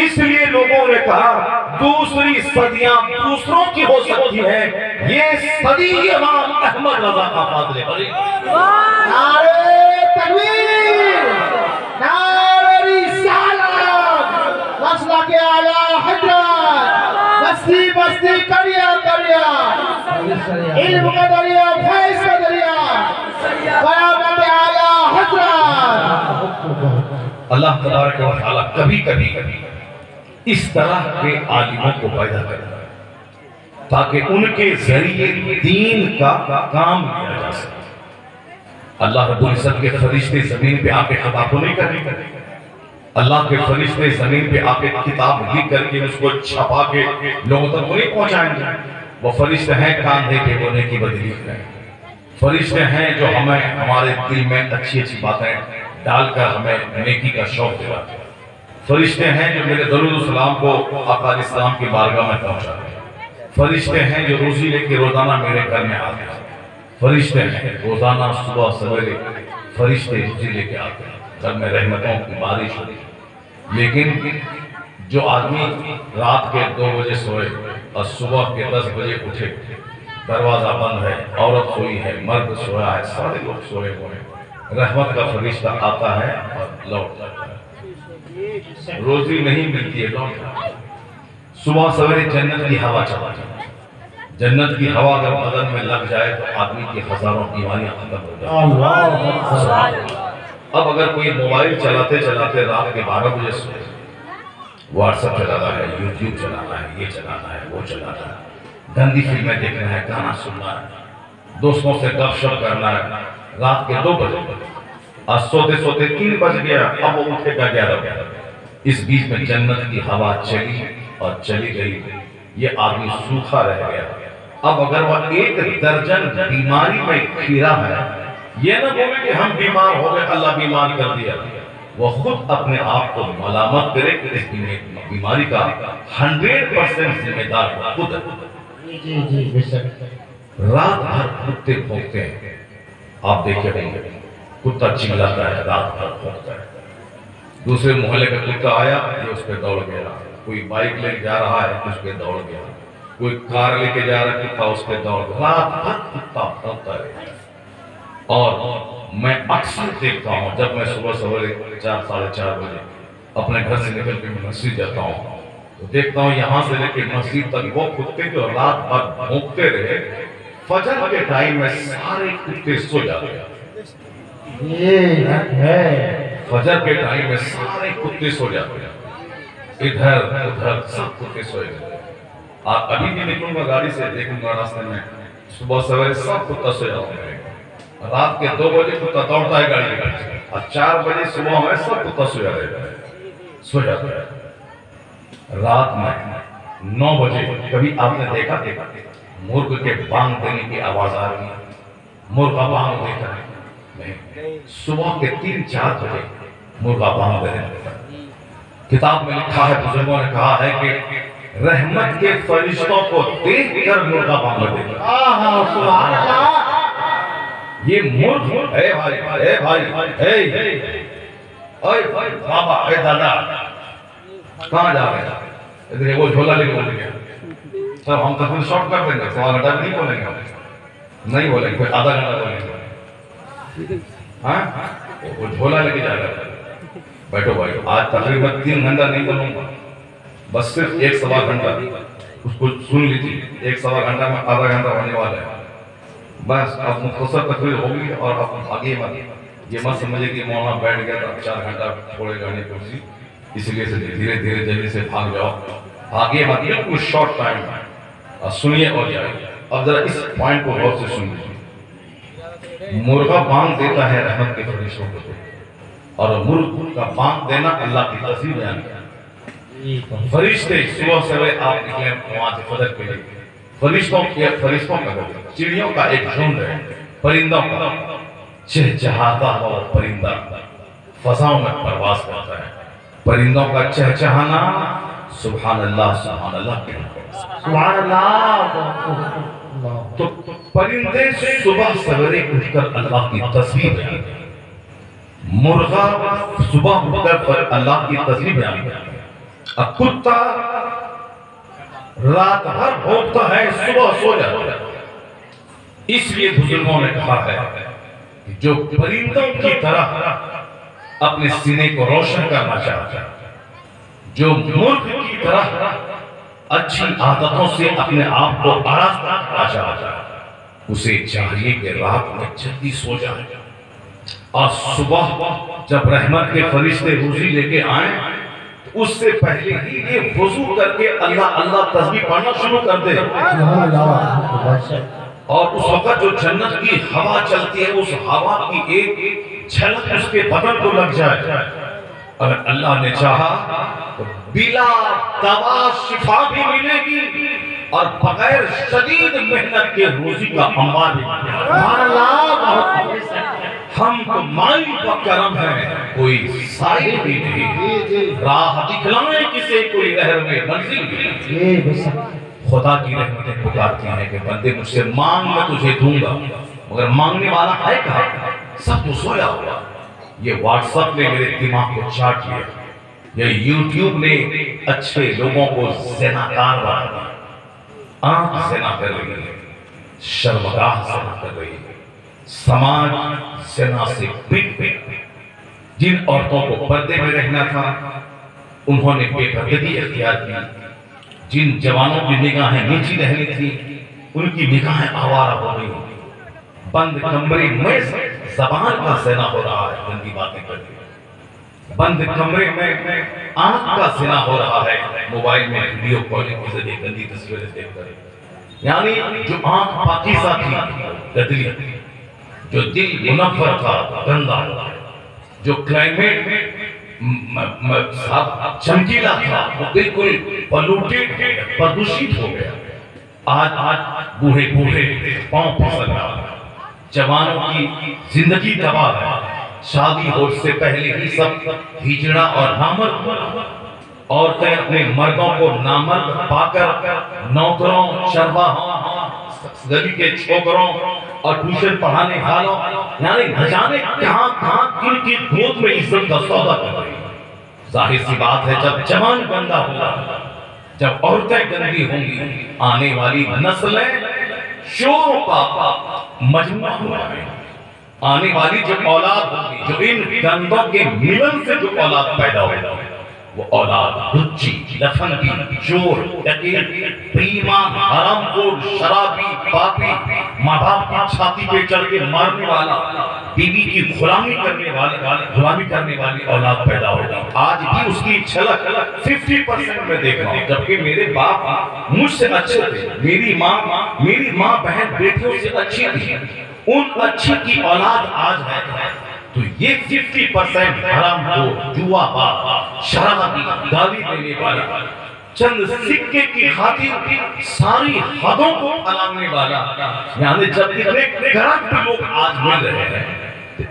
اس لیے لوگوں نے کہا دوسری صدیاں دوسروں کی ہو سکتی ہیں، یہ صدی امام احمد رضا کا فاضل ہے۔ نعرہ تکبیر، نعرہ رسالت، مسلک اعلیٰ حضرت، بستی بستی کریا کریا، علم کا دریا، فیض کا دریا، قیامت اعلیٰ حضرت۔ اللہ تبارک و تعالیٰ کبھی کبھی اس طرح کے عالموں کو پیدا کرتا ہے تاکہ ان کے ذریعے دین کا کام کیا جا سکے۔ اللہ رب العزت کے فرشتے زمین پہ آ کے خطاب نہیں کریں، اللہ کے فرشتے زمین پہ آ کے کتاب لکھ کر کے اس کو چھپا کے لوگوں تک وہ نہیں پہنچائیں گے۔ وہ فرشتے ہیں کاندھے کے ہونے کی بدلی ہے، فرشتے ہیں جو ہمیں ہمارے دل میں اچھی اچھی باتیں ڈال کر ہمیں نیکی کا شوق دلاتے ہیں، فرشتے ہیں جو میرے درود و سلام کو آقا اسلام کی بارگاہ میں پہنچاتے ہیں، فرشتے ہیں جو روزی لے کے روزانہ میرے گھر میں آتے ہیں، فرشتے ہیں روزانہ صبح سویرے فرشتے روزی لے کے آتے ہیں، گھر میں رحمتوں کی بارش ہوتی ہے، لیکن جو آدمی رات کے 2 بجے سوئے اور صبح کے 10 بجے اٹھے، دروازہ بند ہے، عورت سوئی ہے، مرد سویا ہے، سارے لوگ سوئے ہوئے ہیں، رحمت کا فرشتہ آتا ہے اور لوٹ جاتا ہے، روزی نہیں ملتی ہے، لوٹ جاتا ہے۔ صبح سویرے جنت کی ہوا چلاتی ہے، جنت کی ہوا اگر بدن میں لگ جائے تو آدمی کی ہزاروں بیماریاں ختم ہو جاتی ہیں۔ اب اگر کوئی موبائل چلاتے چلاتے رات کے 12 بجے سوئے، واٹس ایپ چلانا ہے، یوٹیوب چلانا ہے، یہ چلانا ہے، وہ چلانا ہے، گندی فلمیں دیکھنا ہے، گانا سننا ہے، دوستوں سے گپ شپ کرنا ہے، رات کے 2 بجے، آج سوتے سوتے 3 بج گیا، اب وہ اٹھے گا 11 بجے، اس بیچ میں جنت کی ہوا چلی اور چلی گئی، یہ آدمی سوکھا رہ گیا۔ اب اگر وہ 1 درجن بیماری میں کھیرا ہے، یہ نہ بولے کہ ہم بیمار ہو گئے، اللہ بیمار کر دیا، وہ خود اپنے آپ کو ملامت کرے کہ اس بیماری کا 100% ذمہ دار خود ہے۔ رات بھر کتے بھونکتے ہیں، آپ دیکھے ہوں گے، کتا چلاتا ہے، رات بھر بھونکتا ہے، دوسرے محلے کا کتا آیا، یہ اس پہ دوڑ گیا، کوئی بائک لے جا رہا ہے، اس پہ دوڑ گیا، کوئی کار لے کے جا رہا کتا اس پہ دوڑ گیا، رات بھر کتا بھونکتا ہے۔ اور میں اکثر دیکھتا ہوں جب میں صبح سویرے 4 ساڑھے 4 بجے اپنے گھر سے نکل کے میں مسجد جاتا ہوں تو دیکھتا ہوں یہاں سے لے کے مسجد تک وہ کتے جو رات بھر بھونکتے رہے، فجر کے ٹائم میں سارے کتے سو جاتے ہیں، فجر کے ٹائم میں سارے کتے سو جاتے ہیں، ادھر ادھر سب کتے سوئے گئے۔ آپ ابھی بھی نکلوں گا گاڑی سے، دیکھوں گا راستے میں صبح سویرے سب کتا سو جاتے ہیں، رات کے 2 بجے کتا دوڑتا ہے گاڑی کے، اور 4 بجے صبح میں سب کتا سو جاتا ہے۔ رات میں 9 بجے کبھی آپ نے دیکھا مرغ کے بانگ دینے کی آواز آ رہی ہے، مرغا بانگ دیتا ہے؟ نہیں، صبح کے 3-4 بجے مرغا بانگ دینے لگتا ہے۔ کتاب میں لکھا ہے، بزرگوں نے کہا ہے کہ رحمت کے فرشتوں کو دیکھ کر مرغا بانگ دیتا ہے۔ یہ مرغ، اے بھائی، اے بھائی، اے بابا، اے دادا، کہاں جا رہے ہیں؟ ادھر وہ جھولا لے کے بول گیا، سب ہم تقریباً شارٹ کر دیں گے، 1.5 گھنٹہ نہیں بولیں گے، نہیں بولیں گے، کوئی آدھا گھنٹہ بولیں گے، ہاں وہ جھولا لے کے جا رہا ہے، بیٹھو بھائی، آج تقریباً 3 گھنٹہ نہیں بولوں گا، بس صرف 1-1.25 گھنٹہ اس کو سن لیجیے، 1-1.25 گھنٹہ میں آدھا گھنٹہ ہونے والا ہے، بس اب مختصر تقریر ہوگی، اور اب آگے یہ مت سمجھے کہ مولانا بیٹھ گیا تو 4 گھنٹہ چھوڑے گا نہیں کرسی، اس لیے سے دھیرے دھیرے جلدی سے بھاگ جاؤ، آگے بالکل شارٹ ٹائم ہے، سنیے اور جائیے۔ اب ذرا اس پوائنٹ کو غور سے سن لیجیے، مرغا بانگ دیتا ہے رحمت کے فرشتوں کو، اور مرغ کا بانگ دینا اللہ کی تسبیح بیان کیا۔ فرشتے صبح سویرے آپ نکلے نماز فجر کے لیے، فرشتوں کا چڑیوں کا ایک جھنڈ ہے، پرندوں کا، چہچہاتا ہوا پرندہ فضاؤں میں پرواز کرتا ہے، پرندوں کا چہچہانا سبحان اللہ سبحان اللہ سبحان اللہ۔ تو پرندے صبح سویرے اٹھ کر اللہ کی تسبیح بیان کرتے ہیں، مرغا صبح اٹھ کر اللہ کی تسبیح بیان کرتے ہیں، کتا رات بھر بھونکتا ہے، صبح سو جاتا ہے۔ اس لیے بزرگوں نے کہا ہے کہ جو پرندوں کی طرح اپنے سینے کو روشن کرنا چاہتا ہے، جو مرغ کی طرح اچھی عادتوں سے اپنے آپ کو آراستہ کرنا چاہتا ہے، اسے چاہیے کہ رات میں جلدی سو جائے، اور صبح جب رحمت کے فرشتے روزی لے کے آئیں تو اس سے پہلے ہی یہ وضو کر کے اللہ اللہ تسبیح پڑھنا شروع کر دے، اور اس وقت جو جنت کی ہوا چلتی ہے اس ہوا کی ایک جھلک اس کے بدن کو لگ جائے، اگر اللہ نے چاہا تو بلا دوا شفا بھی ملے گی اور بغیر شدید محنت کے روزی کا انبار بھی ملے گا۔ ہم تو مائی کا کرم ہے، کوئی سائل بھی نہیں، راہ دکھلائیں کسے کوئی نہر میں منزل بھی نہیں۔ خدا کی رحمتیں پکارتی ہیں کہ بندے مجھ سے مانگ میں تجھے دوں گا، مگر مانگنے والا ہے کہاں؟ سب تو سویا ہوا۔ یہ واٹس ایپ نے میرے دماغ کو چاٹ لیا، یہ یوٹیوب نے اچھے لوگوں کو زناکار بنا دیا. آنکھ زنا کر رہی ہے, شرمگاہ زنا کر رہی ہے, سماج زنا سے پٹ پٹ. جن عورتوں کو پردے میں رہنا تھا انہوں نے بے پردگی اختیار کی. جن جوانوں کی نگاہیں نیچی رہنی تھی ان کی نگاہیں آوارہ ہو گئی. بند کمرے میں زبان کا زنا ہو رہا ہے, گندی باتیں کر کے. بند کمرے میں آنکھ کا زنا ہو رہا ہے, موبائل میں ویڈیو کالنگ کے ذریعے گندی تصویریں دیکھ کر. یعنی جو آنکھ پاکیزہ تھی گدلی, جو دل منور تھا گندا, جو کلائمیٹ چمکیلا تھا وہ بالکل پلوٹیڈ پردوشت ہو گیا. آج بوڑھے بوڑھے پاؤں پھسل رہا ہے, جوانوں کی زندگی تباہ ہے. شادی ہونے سے پہلے ہی سب ہجڑا اور نامرد. عورتیں اپنے مردوں کو نامرد پا کر نوکروں, چرواہوں, گلی کے چھوکروں اور ٹیوشن پڑھانے والوں, یعنی نہ جانے کہاں کہاں کن کی گود میں عزت کا سودا کر رہی. ظاہر سی بات ہے جب جوان گندا ہوگا, جب عورتیں گندی ہوں گی, آنے والی نسلیں شوروں کا مجموعہ ہو جائیں. آنے والی جو اولاد ہوگی, جو ان گندوں کے ملن سے جو اولاد پیدا ہوگا, وہ اولاد لچی, لفنگی, چور, ڈکیت, بےایمان, حرام خور, شرابی, پاپی, ماں باپ کی چھاتی پہ چڑھ کے مارنے والا, بیوی کی غلامی کرنے والی اولاد پیدا ہوگی. آج بھی اس کی جھلک 50% میں دیکھ رہا ہوں, جبکہ میرے باپ مجھ سے اچھے تھے, میری ماں بہن بیٹیوں سے اچھی تھی. ان اچھی کی اولاد آج ہے تو یہ 50% حرام خور, جوا باز, شرابی, گالی دینے والا, چند سکے کی خاطر ساری حدوں کو پھیلانے والا. یعنی جب اتنے کرپٹ لوگ آج مل رہے ہیں,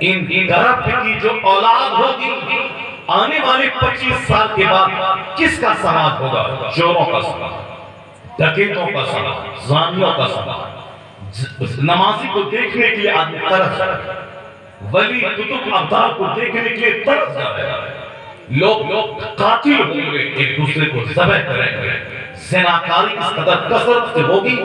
ان کرپٹ کی جو اولاد ہوگی آنے والے 25 سال کے بعد کس کا سماج ہوگا؟ چوروں کا سماج, ڈکیتوں کا سماج, زانیوں کا سماج. نمازی کو دیکھنے کے لیے آدمی ترس, ولی کتب ابدال کو دیکھنے کے لیے ترس جا رہے ہیں. لوگ قاتل ہوں گے, ایک دوسرے کو ذبح کریں گے. زناکاری اس قدر کثرت سے ہوگی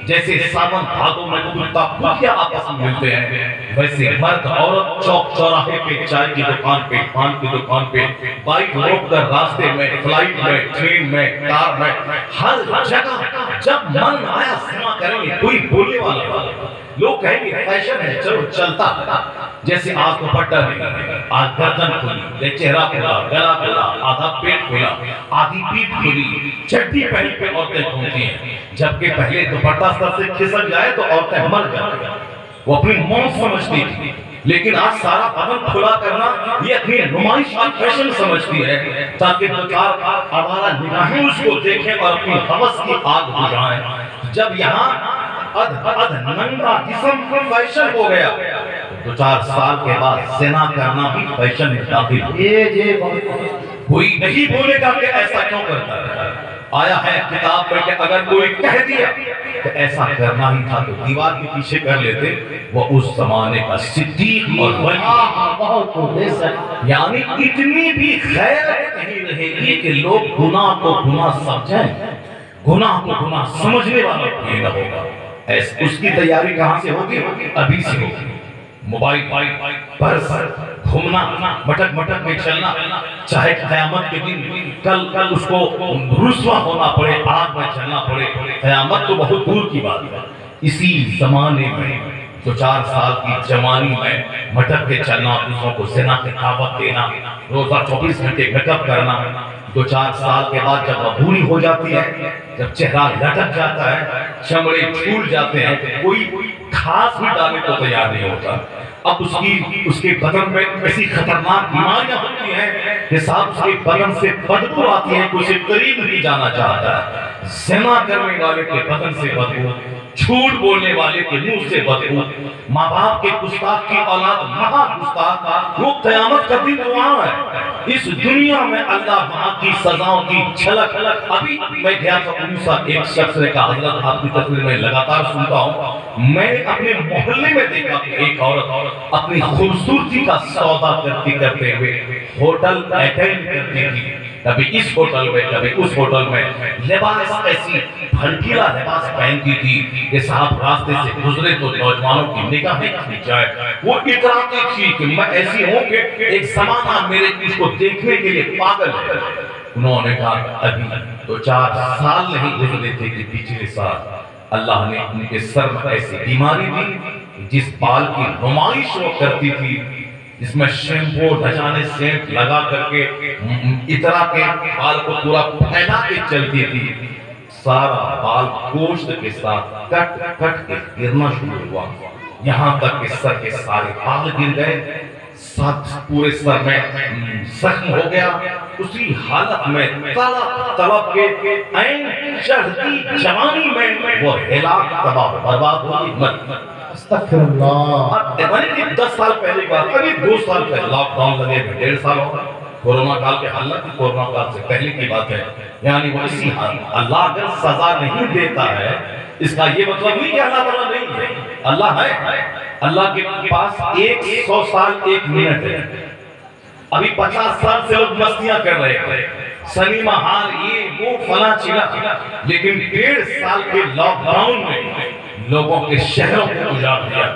جیسے ساون بھادوں میں کتا کتیا آپس میں ملتے ہیں, ویسے مرد عورت چوک چوراہے پہ, چائے کی دکان پہ, پان کی دکان پہ, بائک روک کر راستے میں, فلائٹ میں, ٹرین میں, کار میں, ہر جگہ جب من آیا زنا کریں گے. کوئی بولنے والا, لوگ کہیں گے فیشن ہے, چلو چلتا ہے. جیسے آج کو پٹا نہیں, آج گردن کھلی, چہرہ کھلا, گلا کھلا, آدھا پیٹ کھلا, آدھی پیٹ کھلی, چٹی پہن پہ عورتیں گھومتی ہیں. جبکہ پہلے دوپٹہ سر سے کھسک جائے تو عورتیں مر جاتی, وہ اپنی موت سمجھتی تھی. لیکن آج سارا بدن کھلا کرنا یہ اپنی نمائش کا فیشن سمجھتی ہے تاکہ دوچار ہمارا نگاہیں اس کو دیکھیں اور اپنی حوث کی آگ بجھائیں. جب یہاں ننگا جسم فیشن ہو گیا, 2-4 سال کے بعد زنا کرنا بھی فیشن میں داخل ہو. کوئی نہیں بولے گا کہ ایسا کیوں کرتا ہے. آیا ہے کتاب پر کہ اگر کوئی کہہ دیا کہ ایسا کرنا ہی تھا تو دیوار کے پیچھے کر لیتے. وہ اس زمانے کا صدیق اور ولی, یعنی اتنی بھی غیرت نہیں رہے گی کہ لوگ گناہ کو گناہ سمجھیں, گناہ کو گناہ سمجھنے والا کوئی نہ ہوگا. اس کی تیاری کہاں سے ہوگی؟ ابھی سے ہوگی. موبائل پر گھومنا, مٹک مٹک میں چلنا, چاہے قیامت کے دن کل اس کو رسوا ہونا پڑے, آگ میں چلنا پڑے. قیامت تو بہت دور کی بات ہے. اسی زمانے میں 2-4 سال کی جوانی میں مٹک کے چلنا, دوسروں کو زنا کی دعوت دینا, روزہ 24 گھنٹے میک اپ کرنا. 2-4 سال کے بعد جب عبوری ہو جاتی ہے, جب چہرہ لٹک جاتا ہے, چمڑے چھوٹ جاتے ہیں, کوئی کھاس بھی ڈالنے کو تیار نہیں ہوتا. اب اس کے بدن میں ایسی خطرناک بیماریاں ہوتی ہیں کہ صاحب اس کے بدن سے بدبو آتی ہے, کوئی اسے قریب نہیں جانا چاہتا ہے. زنا کرنے والے کے بدن سے بدبو, جھوٹ بولنے والے کے منہ سے بدبو, ماں باپ کے گستاخ کی اولاد مہا گستاخ, وہ قیامت کا دن وہاں ہے. اس دنیا میں اللہ وہاں کی سزاؤں کی جھلک. ابھی میں گیا تھا انیسا, ایک شخص نے کہا حضرت آپ کی تقریر میں لگاتار سنتا ہوں, میں نے اپنے محلے میں دیکھا کہ ایک عورت اپنی خوبصورتی کا سودا کرتے ہوئے ہوٹل اٹینڈ کرتی تھی. کبھی اس ہوٹل میں کبھی اس ہوٹل میں، لباس ایسی بھڑکیلا لباس پہنتی تھی کہ صاحب راستے سے گزرے تو نوجوانوں کی نگاہیں کھینچ جائے. وہ اتراتی تھی کہ میں ایسی ہوں کہ ایک زمانہ میرے اس کو دیکھنے کے لیے پاگل ہے. انہوں نے کہا ابھی تو 4 سال نہیں گزرے تھے کہ پچھلے سال اللہ نے ان کے سر میں ایسی بیماری دی جس بال کی نمائش وہ کرتی تھی، جس میں شیمپو ڈھجانے سینٹ لگا کر کے اترا کے بال کو پورا پھیلا کے چلتی تھی. سارا بال گوشت کے ساتھ کٹ کٹ کے گرنا شروع ہوا، یہاں تک کہ سر کے سارے بال گر گئے، پورے سر میں زخم ہو گیا. اسی حالت میں طلب کے عین چڑھتی جوانی میں وہ ہلاک تباہ برباد ہوئی. استغفر اللہ. اب دیکھیں کہ 10 سال پہلے کی بات، ابھی 2 سال پہلے لاک ڈاؤن لگے 1.5 سال ہوگا. کورونا کال کے حالت کورونا کال سے پہلے کی بات ہے. یعنی وہ اسی حال اللہ اگر سزا نہیں دیتا ہے اس کا یہ مطلب نہیں کہ اللہ تعالیٰ نہیں ہے. اللہ ہے. اللہ کے پاس 100 سال 1 منٹ ہے. ابھی 50 سال سے لوگ مستیاں کر رہے تھے، سنیما ہال یہ وہ فلاں چیزیں، لیکن 1.5 سال کے لاک ڈاؤن میں لوگوں کے شہروں کو اجاڑ دیا.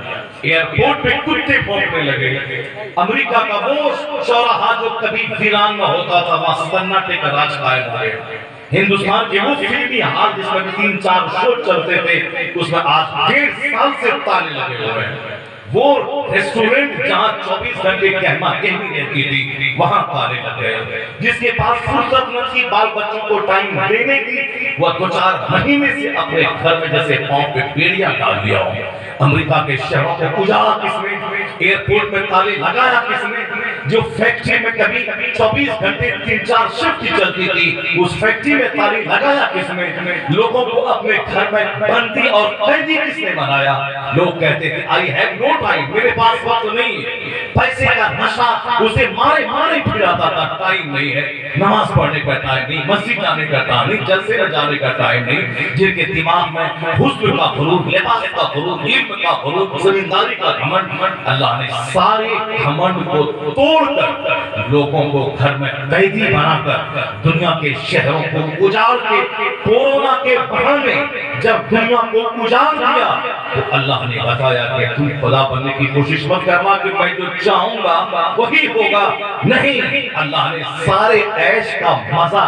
ایئرپورٹ پہ کتے بھونکنے لگے. امریکہ کا وہ چوراہا جو کبھی ویران میں ہوتا تھا وہاں سناٹے کا راج قائم ہو گیا. ہندوستان کے وہ فلمی ہال جس میں 3-4 شو چلتے تھے اس میں آج 1.5 سال سے تالے لگے ہوئے ہیں. وہ ریسٹورنٹ جہاں 24 گھنٹے کہما کہمی رہتی تھی وہاں تالے لگے ہوئے. جس کے پاس فرصت نہ تھی بال بچوں کو ٹائم دینے کی وہ 2-4 مہینے سے اپنے گھر میں جیسے پاؤں پہ بیڑیاں ڈال دیا ہو. امریکہ کے شہروں کو اجاڑا کس نے؟ ایئرپورٹ میں تالے لگایا کس نے؟ جو فیکٹری میں کبھی 24 گھنٹے 3-4 شفٹ چلتی تھی اس فیکٹری میں تالے لگایا کس نے؟ لوگوں کو اپنے گھر میں بندی اور قیدی کس نے بنایا؟ لوگ کہتے تھے آئی ہیو نو ٹائم، میرے پاس وقت نہیں ہے. پیسے کا نشہ اسے مارے پھراتا تھا. ٹائم نہیں ہے، نماز پڑھنے کا ٹائم نہیں، مسجد جانے کا ٹائم نہیں، جلسے میں جانے کا ٹائم نہیں. جن کے دماغ میں حسن کا غرور، لباس کا غرور، علم کا غرور، زمینداری کا گھمنڈ، اللہ نے سارے گھمنڈ کو توڑ کر لوگوں کو گھر میں قیدی بنا کر دنیا کے شہروں کو اجاڑ کے کورونا کے بہانے جب دنیا کو اجاڑ دیا تو اللہ نے بتایا کہ تم خدا بننے کی کوشش مت کرنا کہ میں جو چاہوں گا وہی ہوگا. نہیں، اللہ نے سارے عیش کا مزہ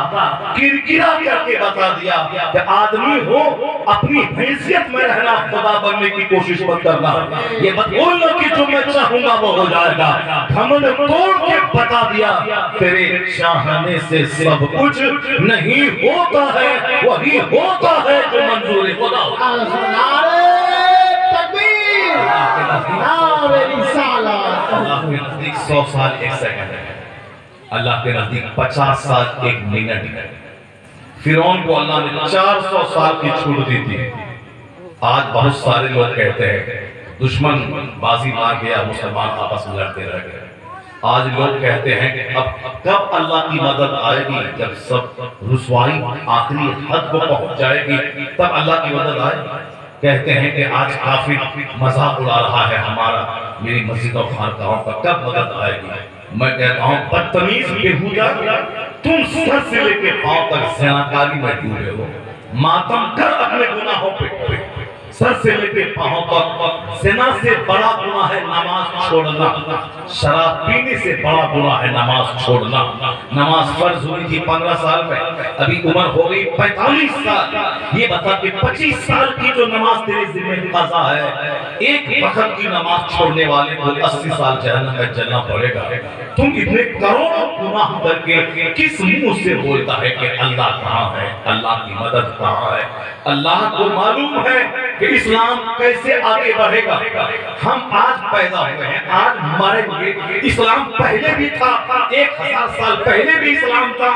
کرکرا کر کے بتا دیا کہ آدمی ہو اپنی حیثیت میں رہنا، خدا بننے کی کوشش مت کرنا. یہ مت بولنا کہ جو میں چاہوں گا وہ ہو جائے گا. ہم نے توڑ کے بتا دیا تیرے چاہنے سے سب کچھ نہیں ہوتا ہے، وہی ہوتا ہے جو منظور خدا ہوتا ہے. نعرہ رسالت. اللہ کے نزدیک 100 سال 1 سیکنڈ ہے، اللہ کے نزدیک 50 سال 1 منٹ ہے. فرعون کو اللہ نے 400 سال کی چھوٹ دی تھی. آج بہت سارے لوگ کہتے ہیں دشمن بازی مار گیا، مسلمان آپس میں لڑتے رہ گئے. آج لوگ کہتے ہیں کہ اب کب اللہ کی مدد آئے گی؟ جب سب رسوائی آخری حد کو پہنچ جائے گی تب اللہ کی مدد آئے گی. کہتے ہیں کہ آج کافر مذاق اڑا رہا ہے ہمارا، میری مسجد و خانقاہوں کا کب مدد آئے گی؟ میں کہتا ہوں بدتمیز بےہودہ، تم سر سے لے کے پاؤں تک زناکاری میں ڈوبے ہو. ماتم کر اپنے گناہوں پہ، سر سے لے کے پاؤں تک. زنا سے بڑا گناہ ہے نماز چھوڑنا، شراب پینے سے بڑا گناہ ہے نماز چھوڑنا. نماز فرض ہوئی تھی 15 سال میں، ابھی عمر ہو گئی 45 سال. یہ بتا کہ 25 سال کی جو نماز تیرے ذمہ قضا ہے، ایک وقت کی نماز چھوڑنے والے کو 80 سال جہنم میں جلنا پڑے گا. تم اتنے کروڑوں گناہ کر کے کس منہ سے بولتا ہے کہ اللہ کہاں ہے، اللہ کی مدد کہاں ہے؟ اللہ کو معلوم ہے کہ اسلام کیسے آگے بڑھے گا. ہم آج پیدا ہوئے ہیں، آج مریں گے. اسلام پہلے بھی تھا، 1000 سال پہلے بھی اسلام تھا.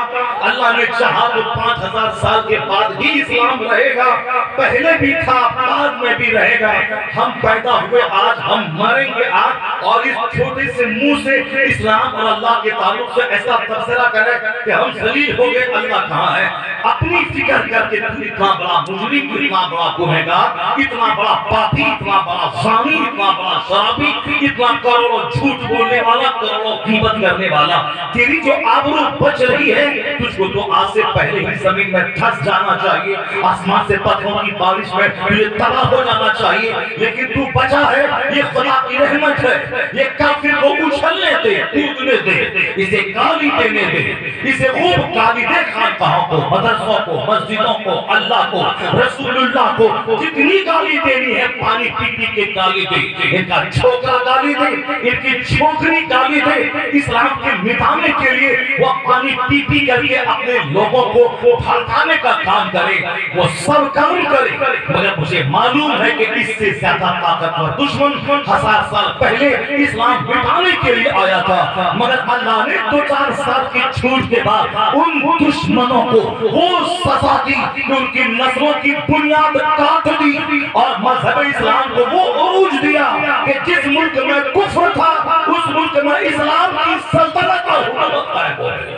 اللہ نے چاہا تو 5000 سال کے بعد ہی اسلام رہے گا. پہلے بھی تھا، بعد میں بھی رہے گا. ہم پیدا ہوئے آج، ہم مریں گے آج. اور اس چھوٹے سے منہ سے اسلام اور اللہ کے تعلق سے ایسا تبصرہ کرے کہ ہم ذلیل ہو گئے. اللہ کہاں ہے؟ اپنی فکر کر کے تو اتنا بڑا مجرم، اتنا بڑا گنہگار اتنا بڑا پاپی، اتنا بڑا زانی، اتنا بڑا شرابی، اتنا کروڑوں جھوٹ بولنے والا، کروڑوں غیبت کرنے والا، تیری جو آبرو بچ رہی ہے، تجھ کو تو آج سے پہلے ہی زمین میں دھس جانا چاہیے، آسمان سے پتھروں کی بارش میں تجھے تباہ ہو جانا چاہیے، لیکن تو بچا ہے، یہ خدا کی رحمت ہے، یہ کافر کو اچھلنے دے، کودنے دے، اسے گالی دینے دے، اسے خوب گالی دے، خانقاہوں کو، مدرسوں کو، مسجدوں کو، اللہ کو، رسول اللہ کو، جتنی گالی دینی ہے پانی پی پی کے گالی دے، ان کا چھوکرا گالی دے، ان کی چھوکری گالی دے، اسلام کے مٹانے کے لیے وہ پانی پی پی کر کے اپنے لوگوں کو بھڑکانے کا کام کرے، وہ سب کام کرے، مگر مجھے معلوم ہے کہ اس سے زیادہ طاقتور دشمن 1000 سال پہلے اسلام مٹانے کے لیے آیا تھا، مگر اللہ نے 2-4 سال کی چھوٹ کے بعد ان دشمنوں کو وہ سزا دی کہ ان کی نسلوں کی بنیاد کاٹ دی، اور مذہب اسلام کو وہ عروج دیا کہ جس ملک میں کفر تھا اس ملک میں اسلام کی سلطنت اور حکومت قائم ہو گئی۔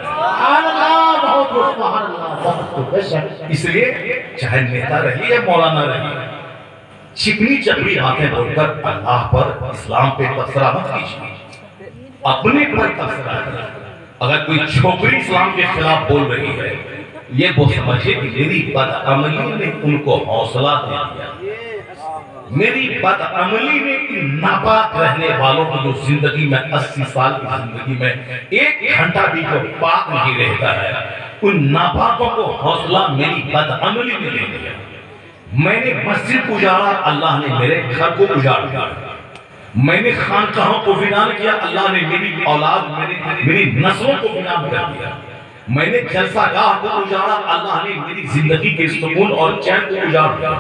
اس لیے چاہے نیتا رہی ہے مولانا رہی ہے، چکنی چپڑی باتیں بول کر اللہ پر، اسلام پہ تبصرہ مت کیجیے، اپنے پر تبصرہ کریں۔ اگر کوئی چھوکری اسلام کے خلاف بول رہی ہے، یہ وہ سمجھے کہ میری بدعملی نے ان کو حوصلہ دے دیا، میری بدعملی نے ان ناپاک رہنے والوں کو جو زندگی میں 80 سال کی زندگی میں 1 گھنٹہ بھی جو پاک نہیں رہتا ہے، ان ناپاکوں کو حوصلہ میری بدعملی نے دے دیا۔ میں نے مسجد اجاڑا، اللہ نے میرے گھر کو اجاڑ دیا، میں نے خانقاہوں کو ویران کیا، اللہ نے میری اولاد، میری نسلوں کو ویران کر دیا، میں نے جلسہ گاہ کو اجاڑا، اللہ نے میری زندگی کے سکون اور چین کو اجاڑ دیا،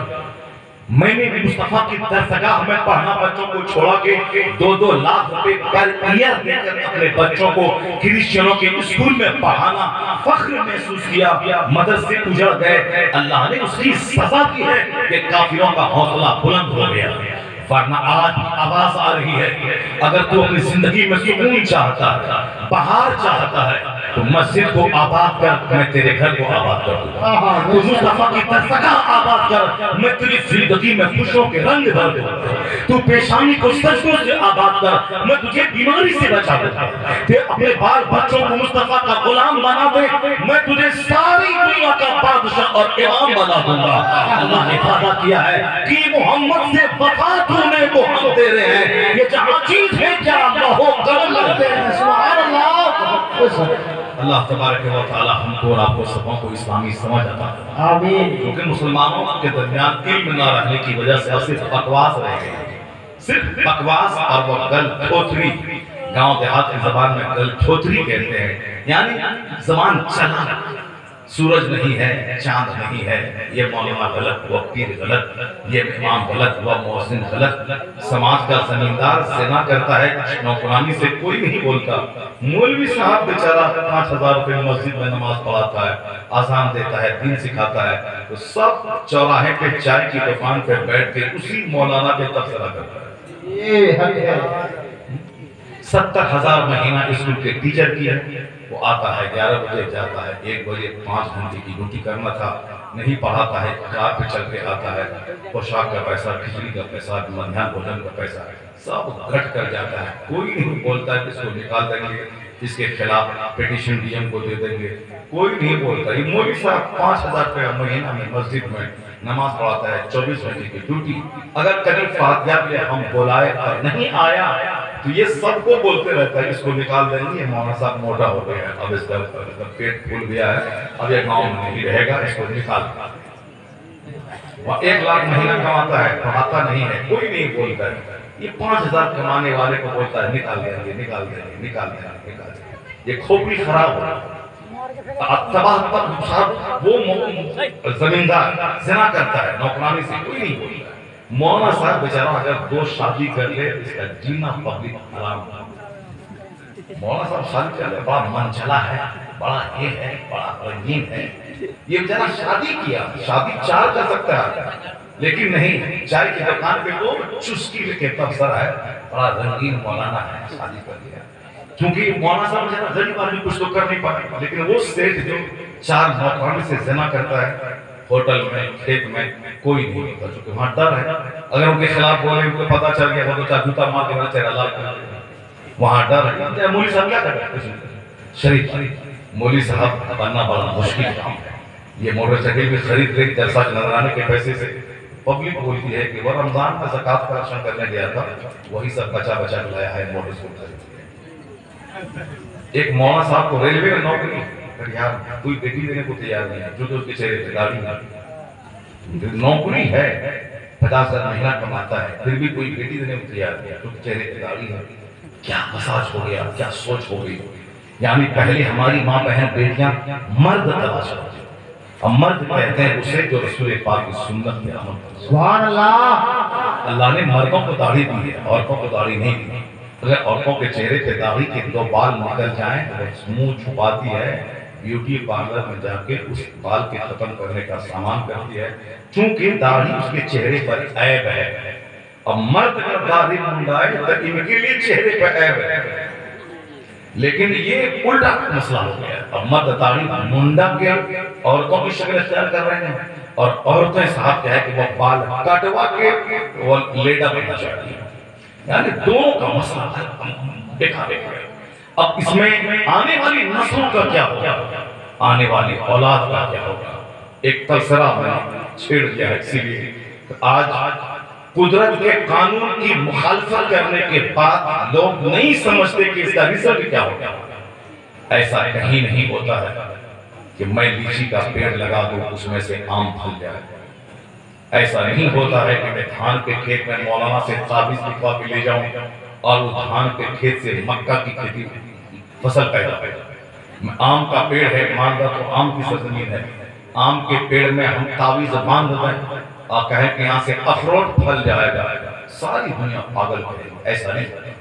میں نے مصطفیٰ کی درسگاہ میں پڑھنا بچوں کو چھوڑا کے 2-2 لاکھ روپے پر ایئر دے کر اپنے بچوں کو کرسچنوں کے اسکول میں پڑھانا فخر محسوس کیا، مدرسے اجڑ گئے، اللہ نے اس کی سزا کی ہے کہ کافروں کا حوصلہ بلند ہو گیا۔ ورنہ آج آواز آ رہی ہے، اگر تو اپنی زندگی میں سکون چاہتا ہے، بہار چاہتا ہے، تو مسجد کو آباد کر، میں تیرے گھر کو آباد کر دوں گا، تو مصطفیٰ کی درسگاہ آباد کر، میں تیری زندگی میں خوشوں کے رنگ بھر دوں گا، تو پیشانی کو سجدوں سے آباد کر، میں تجھے بیماری سے بچا دوں گا، تو اپنے بال بچوں کو مصطفیٰ کا غلام بنا دے، میں تجھے ساری دنیا کا بادشاہ اور امام بنا دوں گا۔ اللہ نے وعدہ کیا ہے کہ محمد سے وفا نے کو ہم تیرے ہیں، یہ جہاں چیز ہے کیا اللہ ہو کرم کرتے ہیں، سبحان اللہ۔ اللہ تبارک و تعالی ہم کو اور آپ کو سبوں کو اسلامی سمجھ عطا کرے، آمین۔ کیونکہ مسلمانوں کے درمیان علم نہ رہنے کی وجہ سے اب صرف بکواس رہ گئی، صرف بکواس، اور وہ گل تھوتری، گاؤں دیہات کی زبان میں گل تھوتری کہتے ہیں، یعنی زبان چلا، سورج نہیں ہے، چاند نہیں ہے، یہ مولانا غلط، وہ پیر غلط، یہ امام غلط، وہ مؤذن غلط، سماج کا زمیندار زنا کرتا ہے، نوکرانی سے کوئی نہیں بولتا، مولوی صاحب بیچارہ 5000 روپے مسجد میں نماز پڑھاتا ہے، اذان دیتا ہے، دین سکھاتا ہے، تو سب چوراہے پہ چائے کی دکان پہ بیٹھ کے اسی مولانا پہ تبصرہ کرتا ہے۔ یہ حق ہے۔ 70,000 مہینہ اسکول کے ٹیچر کی ہے، وہ آتا ہے 11 بجے جاتا ہے، 1 بجے 5 گھنٹے کی ڈیوٹی کرنا تھا، نہیں پڑھاتا ہے، کار پہ چل کے آتا ہے، پوشاک کا پیسہ، کھچڑی کا پیسہ، مدھیان بھوجن کا پیسہ، سب گھٹ کر جاتا ہے، کوئی نہیں بولتا ہے کہ اس کو نکال دیں گے، اس کے خلاف پیٹیشن ڈی ایم کو دے دیں گے، کوئی نہیں بولتا۔ یہ مولوی صاحب 5000 روپے مہینہ میں مسجد میں نماز پڑھاتا ہے، 24 گھنٹے کی ڈیوٹی، اگر کبھی فاتحہ پہ ہم بلائے اور نہیں آیا تو یہ سب کو بولتے رہتا ہے، اس کو نکال دیں گے، مولانا صاحب موٹا ہو گیا ہے، اب اس کا پیٹ پھول گیا ہے، اب یہ گاؤں میں نہیں رہے گا، اس کو نکال دیں۔ وہ 1 لاکھ مہینہ کماتا ہے، پڑھاتا نہیں ہے، کوئی نہیں بولتا ہے، یہ 5000 کمانے والے کو بولتا ہے نکال دیں گے، نکال دیں گے، نکال دیں گے، نکال دیں گے، یہ کھوپڑی خراب ہو رہا ہے۔ وہ زمیندار زنا کرتا ہے، نوکرانی سے کوئی نہیں بولتا ہے۔ مولانا صاحب بیچارہ اگر 2 شادی کر لے، اس کا جینا پبلک حرام ہے۔ مولانا صاحب شادی کر لے، بڑا منچلا ہے، بڑا یہ ہے، بڑا رنگین ہے، یہ بیچارہ شادی کیا، شادی 4 کر سکتا ہے، لیکن نہیں، چائے کی دکان پہ وہ چسکی کے تبصرہ ہے، بڑا رنگین مولانا ہے، شادی کر لیا۔ کیونکہ مولانا صاحب غریب آدمی کچھ تو کر نہیں پاتے، لیکن وہ سیٹ جو 4 نوکرانی سے زنا کرتا ہے، ہوٹل میں کھیت میں کوئی نہیں ہوتا چونکہ وہاں ڈر ہے اگر ان کے خلاف بولے ان کو پتا چل گیا تو چاہے جوتا مار کے چہرہ لال کر وہاں ڈر ہے مولوی صاحب کیا کرتے شریف مولوی صاحب بننا بڑا مشکل کام ہے یہ موٹر سائیکل بھی خرید رہی جلسہ نظرانے کے پیسے سے پبلک بولتی ہے کہ وہ رمضان میں زکات کلیکشن کرنے گیا تھا وہی سب بچا بچا کے لایا ہے موٹر سائیکل ایک مولانا صاحب کو ریلوے میں نوکری پر یار کوئی بیٹی دینے کو تیار نہیں ہے جو اس کے چہرے پہ داڑھی نہ نوکری ہے 50,000 مہینہ کماتا ہے پھر بھی کوئی بیٹی دینے کو تیار نہیں ہے جو چہرے پہ داڑھی ہے کیا مساج ہو گیا کیا سوچ ہو گئی یعنی پہلے ہماری ماں بہن بیٹیاں مرد تلاش کرتی اب مرد کہتے ہیں اسے جو رسول پاک کی سنت میں عمل کرتا سبحان اللہ اللہ نے مردوں کو داڑھی دی ہے عورتوں کو داڑھی نہیں دی اگر عورتوں کے چہرے پہ داڑھی کے 2 بال نکل جائیں تو منہ چھپاتی ہے بیوٹی پارلر میں جا کے اس بال کے ختم کرنے کا سامان کرتی ہے چونکہ داڑھی اس کے چہرے پر عیب ہے اب مرد اگر داڑھی منڈائے تو ان کے لیے چہرے پر عیب ہے لیکن یہ الٹا مسئلہ ہو گیا اب مرد داڑھی منڈا کے عورتوں کی شکل اختیار کر رہے ہیں اور عورتیں صاحب کیا ہے کہ وہ بال کٹوا کے وہ لیڈا بننا چاہتی ہیں یعنی دونوں کا مسئلہ دیکھا دیکھا ہے اب اس میں آنے والی نسلوں کا کیا ہوگا آنے والی اولاد کا کیا ہوگا ایک تبصرہ میں چھیڑ دیا ہے اسی لیے آج قدرت کے قانون کی مخالفت کرنے کے بعد لوگ نہیں سمجھتے کہ اس کا رزلٹ کیا ہوگا ایسا کہیں نہیں ہوتا ہے کہ میں لیچی کا پیڑ لگا دوں اس میں سے آم پھل جائے ایسا نہیں ہوتا ہے کہ میں دھان کے کھیت میں مولانا سے تعویذ لکھوا کے لے جاؤں اور وہ دھان کے کھیت سے مکہ کی کھیتی فصل پیدا میں آم کا پیڑ ہے ماندہ تو آم کی سرزمین ہے آم کے پیڑ میں ہم تعویذ باندھ دیں اور کہیں کہ یہاں سے اخروٹ پھل جائے گا ساری دنیا پاگل ہے ایسا نہیں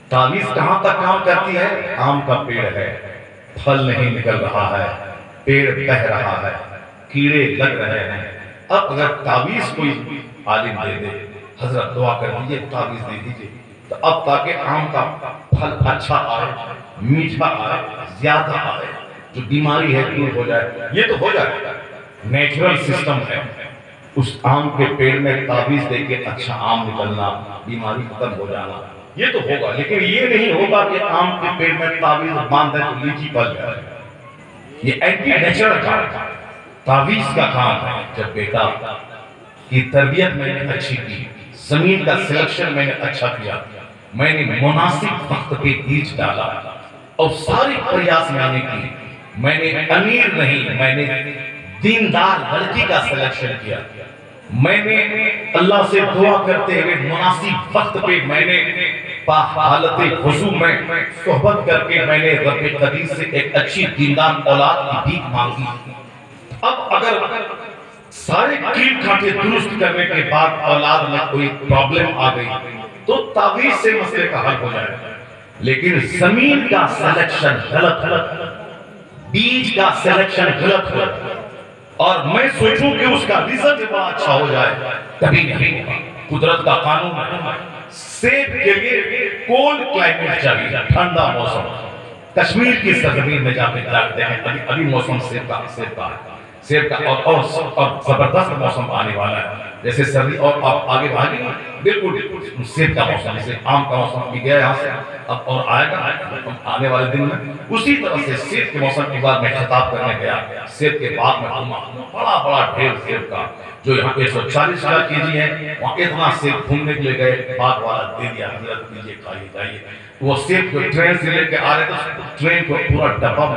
تعویذ کہاں تک کام کرتی ہے آم کا پیڑ ہے پھل نہیں نکل رہا ہے پیڑ بہ رہا ہے کیڑے لگ رہے ہیں اب اگر تعویذ کوئی عالم دے دے حضرت دعا کر دیجئے تعویذ دے دیجئے تو اب تاکہ آم کا پھل اچھا آئے میٹھا آئے زیادہ آئے جو بیماری ہے دور ہو جائے یہ تو ہو جائے نیچرل سسٹم ہے اس آم کے پیڑ میں تعویذ دے کے اچھا آم نکلنا بیماری ختم ہو جانا یہ تو ہوگا لیکن یہ نہیں ہوگا کہ آم کے پیڑ میں تعویذ باندھ دیں تو لیچی پھل جائے یہ اینٹی نیچرل کام ہے تعویذ کا کام ہے جب بیٹا کی تربیت میں نے اچھی کی زمین کا سلیکشن میں نے اچھا کیا میں نے مناسب وقت پہ بیج ڈالا اور ساری پریاس میں نے کی میں نے امیر نہیں میں نے دیندار لڑکی کا سلیکشن کیا میں نے اللہ سے دعا کرتے ہوئے مناسب وقت پہ میں نے حالت وضو میں صحبت کر کے میں نے رب قدیر سے ایک اچھی دیندار اولاد کی بھیک مانگی اب اگر سارے کیل کھاٹے درست کرنے کے بعد اولاد میں کوئی پرابلم آ گئی تو تعویذ سے مسئلے کا حل ہو جائے لیکن زمین کا سلیکشن غلط بیج کا سلیکشن غلط اور میں سوچوں کہ اس کا رزلٹ بڑا اچھا ہو جائے کبھی نہیں قدرت کا قانون ہے سیب کے لیے کولڈ کلائمیٹ چاہیے ٹھنڈا موسم کشمیر کی سرزمین میں جا کے دیکھتے ہیں ابھی موسم سیب کا اور زبردست موسم آنے والا ہے جیسے سردی اور آپ آگے بھاگیں بالکل سیب کا موسم جیسے آم کا موسم بھی گیا یہاں سے اب اور آئے گا آنے والے دن میں اسی طرح سے سیب کے موسم کے بعد میں خطاب کرنے گیا سیب کے بعد میں بڑا ڈھیر سیب کا جو یہاں 140 کیجی ہے وہاں اتنا سیب گھومنے کے لیے گئے باغ والا دے دیا حضرت دیجیے کھائیے جائیے وہ سیب کو ٹرین سے لے کے آ رہے تھے ٹرین کو پورا ڈبہ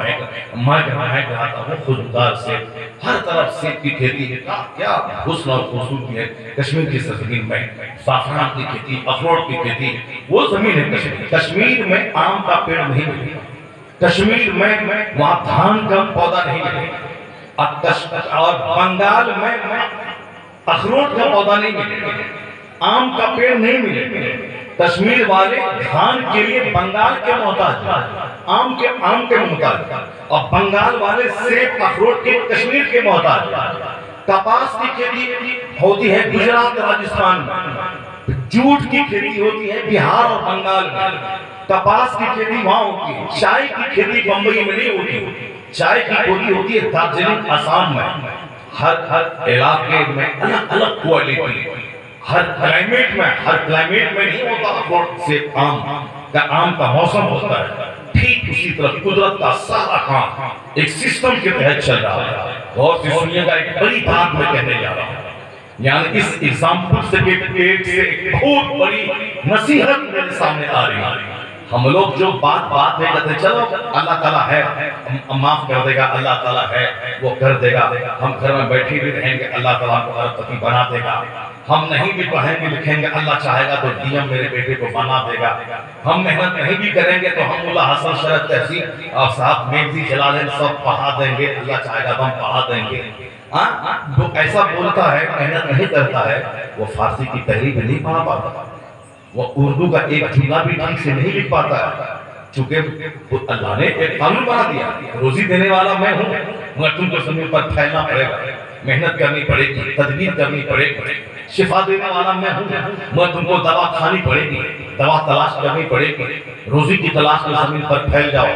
مہک رہا تھا وہ خوشبودار سیب ہر طرف سیب کی کھیتی ہے کیا حسن اور خوبصورتی ہے کشمیر کی سرزمین میں زعفران کی کھیتی اخروٹ کی کھیتی وہ زمین ہے کشمیر میں آم کا پیڑ نہیں ملے کشمیر میں وہاں دھان کا پودا نہیں ملے اور بنگال میں اخروٹ کا پودا نہیں ملے آم کا پیڑ نہیں ملے کشمیر والے دھان کے لیے بنگال کے محتاج آم کے محتاج اور بنگال والے سیب اخروٹ کے کشمیر کے محتاج کپاس کی کھیتی ہوتی ہے گجرات راجستھان میں جوٹ کی کھیتی ہوتی ہے بہار اور بنگال میں کپاس کی کھیتی وہاں ہوتی ہے چائے کی کھیتی بمبئی میں نہیں ہوتی چائے کی کھیتی ہوتی ہے دارجلنگ آسام میں ہر علاقے میں الگ الگ کوالٹی، ہر کلائمیٹ میں نہیں ہوتا سے آم کا موسم ہوتا ہے، ٹھیک اسی طرح قدرت کا سارا کام ایک سسٹم کے تحت چل رہا ہے۔ اور سنیے گا ایک بڑی بات میں کہنے جا رہا ہوں، یعنی اس ایگزامپل سے ایک بہت بڑی نصیحت میرے سامنے آ رہی ہے۔ ہم لوگ جو بات میں کہتے ہیں چلو اللہ تعالیٰ ہے معاف کر دے گا، اللہ تعالیٰ ہے وہ کر دے گا، ہم گھر میں بیٹھے بھی رہیں گے اللہ تعالیٰ کو ارب پتی بنا دے گا، ہم نہیں بھی پڑھیں گے لکھیں گے اللہ چاہے گا تو ڈی ایم میرے بیٹے کو بنا دے گا، ہم محنت نہیں بھی کریں گے تو ہم اللہ حسن شرط تحصیل اور صاحب میگزی جلالین سب پڑھا دیں گے، اللہ چاہے گا تو ہم پڑھا دیں گے۔ جو ایسا بولتا ہے محنت نہیں کرتا ہے وہ فارسی کی تحریر بھی نہیں پڑھا پاتا، وہ اردو کا ایک جملہ بھی ٹھیک سے نہیں لکھ پاتا ہے، چونکہ اللہ نے ایک قانون بنا دیا، روزی دینے والا میں ہوں مگر تم کو زمین پر پھیلنا پڑے گا، محنت کرنی پڑے گی، تدبیر کرنی پڑے گی، شفا دینے والا میں ہوں مگر تم کو دوا کھانی پڑے گی، دوا تلاش کرنی پڑے گی، روزی کی تلاش میں زمین پر پھیل جاؤ،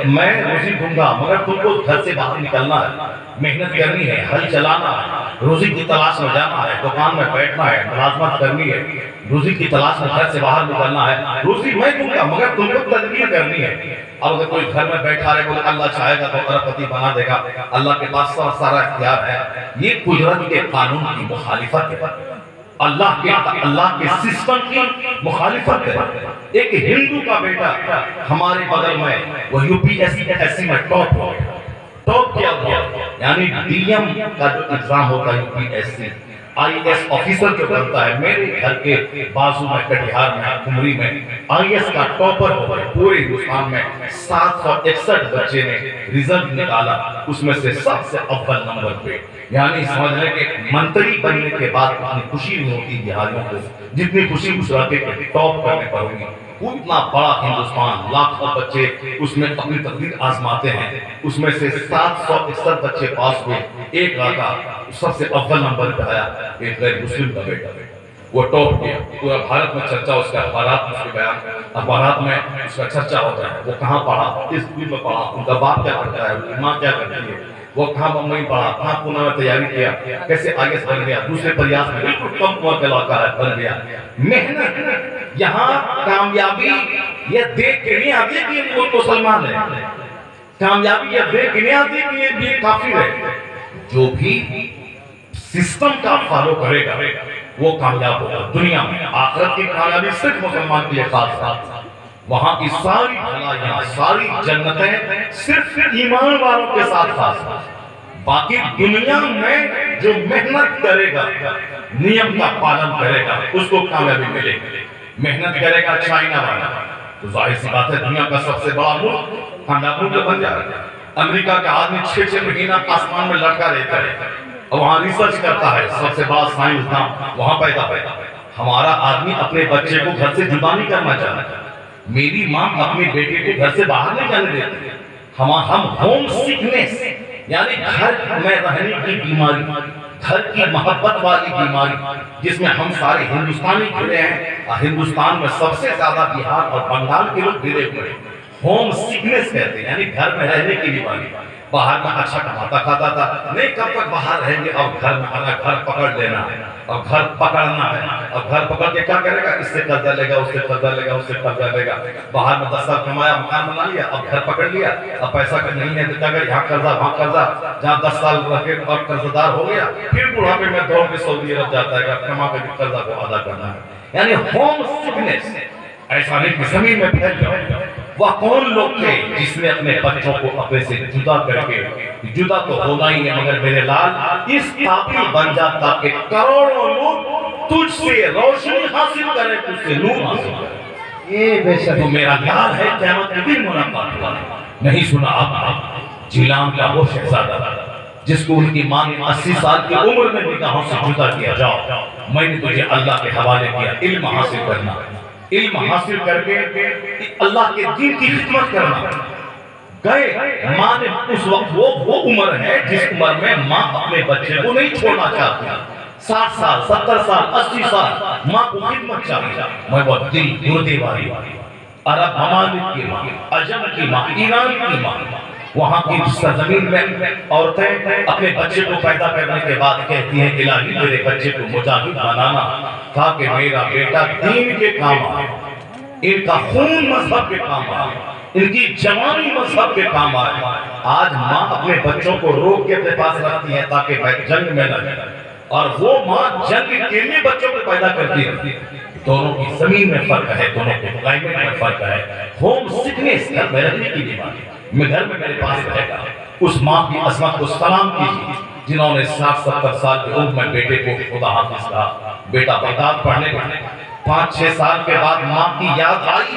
میں روزی دوں گا مگر تم کو گھر سے باہر نکلنا ہے، محنت کرنی ہے، ہل چلانا ہے، روزی کی تلاش میں جانا ہے، دکان میں بیٹھنا ہے، ملازمت کرنی ہے، روزی کی تلاش میں گھر سے باہر نکلنا ہے، روزی میں دوں گا مگر تم کو تدبیر کرنی ہے۔ اب اگر کوئی گھر میں بیٹھا رہے بولے اللہ چاہے گا تو ارب پتی بنا دے گا، اللہ کے پاس سارا اختیار ہے، یہ قدرت کے قانون کی مخالفت ہے، اللہ کے سسٹم کی مخالفت ہے۔ ایک ہندو کا بیٹا ہمارے بغل میں وہ یو پی ایس سی میں ٹاپ کیا ہوا، یعنی ڈی ایم کا جو ایگزام ہوتا ہے U P S C I S officer جو کرتا ہے، میرے گھر کے بازو میں کٹیہار میں کمری میں آئی ایس کا ٹاپر ہو گئے، پورے ہندوستان میں 761 بچے نے رزلٹ نکالا، اس میں سے سب سے اول نمبر پہ، یعنی سمجھ لیں کہ منتری بننے کے بعد اتنی خوشی نہیں ہوتی بہاریوں کو جتنی خوشی اس علاقے کے ٹاپ کرنے پر ہوگی۔ وہ اتنا بڑا ہندوستان، لاکھوں بچے اس میں اپنی تقدیر آزماتے ہیں، اس میں سے 761 بچے پاس ہوئے، ایک لڑکا سب سے اول نمبر پہ آیا، ایک غیر مسلم کا بیٹا، وہ ٹاپ کیا، پورا بھارت میں چرچا، اس کے اخبارات میں اس کے بیان اخبارات میں اس کا چرچا ہوتا ہے، وہ کہاں پڑھا، کس اسکول میں پڑھا، ان کا باپ کیا کرتا ہے، ان کی ماں کیا کرتی ہے، وہ کہاں بمبئی پڑھا، کہاں پونا میں تیاری کیا، کیسے آئی ایس بن گیا، دوسرے پریاس میں بالکل کم عمر کا لڑکا ہے بن گیا۔ محنت یہاں کامیابی یہ دیکھ کے نہیں آتی کہ یہ مسلمان ہے، کامیابی یہ دیکھ کے نہیں آتی کہ یہ بھی کافر ہے، جو بھی سسٹم کا فالو کرے گا وہ کامیاب ہوگا دنیا میں۔ آخرت کی کامیابی صرف مسلمان کے لیے خاص ہے، وہاں کی ساری بھلائیاں ساری جنتیں صرف ایمان والوں کے ساتھ خاص ہیں، باقی دنیا میں جو محنت کرے گا نیم کا پالن کرے گا اس کو کامیابی ملے گی۔ محنت کرے گا چائنا والا تو ظاہر سی بات ہے دنیا کا سب سے بڑا ملک کامیاب ملک بن جائے گا۔ امریکہ کا آدمی 6 مہینہ آسمان میں لڑکا رہتا ہے اور وہاں ریسرچ کرتا ہے، سب سے بڑا سائنسداں وہاں پیدا ہوتا ہے۔ ہمارا آدمی اپنے بچے کو گھر سے جدا نہیں کرنا چاہتا، میری ماں اپنے بیٹے کو گھر سے باہر نہیں جانے دیتے، ہم ہوم سکنس یعنی گھر میں رہنے کی بیماری، گھر کی محبت والی بیماری جس میں ہم سارے ہندوستانی کھڑے ہیں، ہندوستان میں سب سے زیادہ بہار اور بنگال کے لوگ گھرے ہوئے، ہوم سکنس کہتے ہیں یعنی گھر میں رہنے کی بیماری۔ باہر میں اچھا کماتا کھاتا تھا، نہیں کب تک باہر رہیں گے، اور گھر میں آنا، گھر پکڑ لینا اور گھر پکڑنا ہے، اور گھر پکڑ کے کیا کرے گا، اس سے قرضہ لے گا، اس سے قرضہ لے گا، اس سے قرضہ لے گا، باہر میں 10 سال کمایا، مکان بنا لیا، اب گھر پکڑ لیا، اب پیسہ نہیں ہے تو کیا کرے، یہاں قرضہ وہاں قرضہ، جہاں 10 سال رہ کے اور قرض دار ہو گیا، پھر بڑھاپے میں دوڑ کے سعودی عرب جاتا ہے کہ کما کے قرضہ کو ادا کرنا ہے، یعنی ہوم سکنس۔ ایسا نہیں کہ زمین میں پھیل جاؤ۔ وہ کون لوگ تھے جس نے اپنے بچوں کو اپنے سے جدا کر کے، جدا تو ہونا ہی ہے مگر میرے لال اس قابل بن جاتا کہ کروڑوں لوگ تجھ سے روشنی حاصل کریں، تجھ سے نور حاصل کریں۔ یہ بے شک تو میرا لال ہے قیامت کے دن ملاقات ہوا نہیں سنا آپ جیلان کا وہ شہزادہ جس کو ان کی ماں نے 80 سال کی عمر میں نگاہوں سے جدا کیا، جاؤ میں نے تجھے اللہ کے حوالے کیا، علم حاصل کرنا، علم حاصل کر کے اللہ کے دین کی خدمت کرنا۔ گئے ماں نے اس وقت وہ عمر ہے جس عمر میں ماں اپنے بچے کو نہیں چھوڑنا چاہتی، 60 سال 70 سال 80 سال ماں کو خدمت چاہتی۔ میں وہ دل گردے والی عرب ممالک کی ماں، عجم کی ماں، ایران کی ماں، وہاں کی سرزمین میں عورتیں اپنے بچے کو پیدا کرنے کے بعد کہتی ہیں الہی میرے بچے کو مجاہد بنانا تاکہ میرا بیٹا دین کے کام آئے، ان کا خون مذہب کے کام آئے، ان کی جوانی مذہب کے کام آئے۔ آج ماں اپنے بچوں کو روک کے اپنے پاس رکھتی ہے تاکہ میں جنگ میں نہ جائے، اور وہ ماں جنگ کے لیے بچوں کو پیدا کرتی ہے۔ دونوں کی زمین میں فرق ہے، دونوں کے کلائمیٹ میں فرق ہے۔ ہوم سکنس گھر میں رہنے کی بیماری، میں گھر میں میرے پاس رہے گا۔ اس ماں کی عظمت کو سلام کیجیے جنہوں نے 60-70 سال کی عمر میں بیٹے کو خدا حافظ کہا۔ بیٹا بغداد پڑھنے 5-6 سال کے بعد ماں کی یاد آئی۔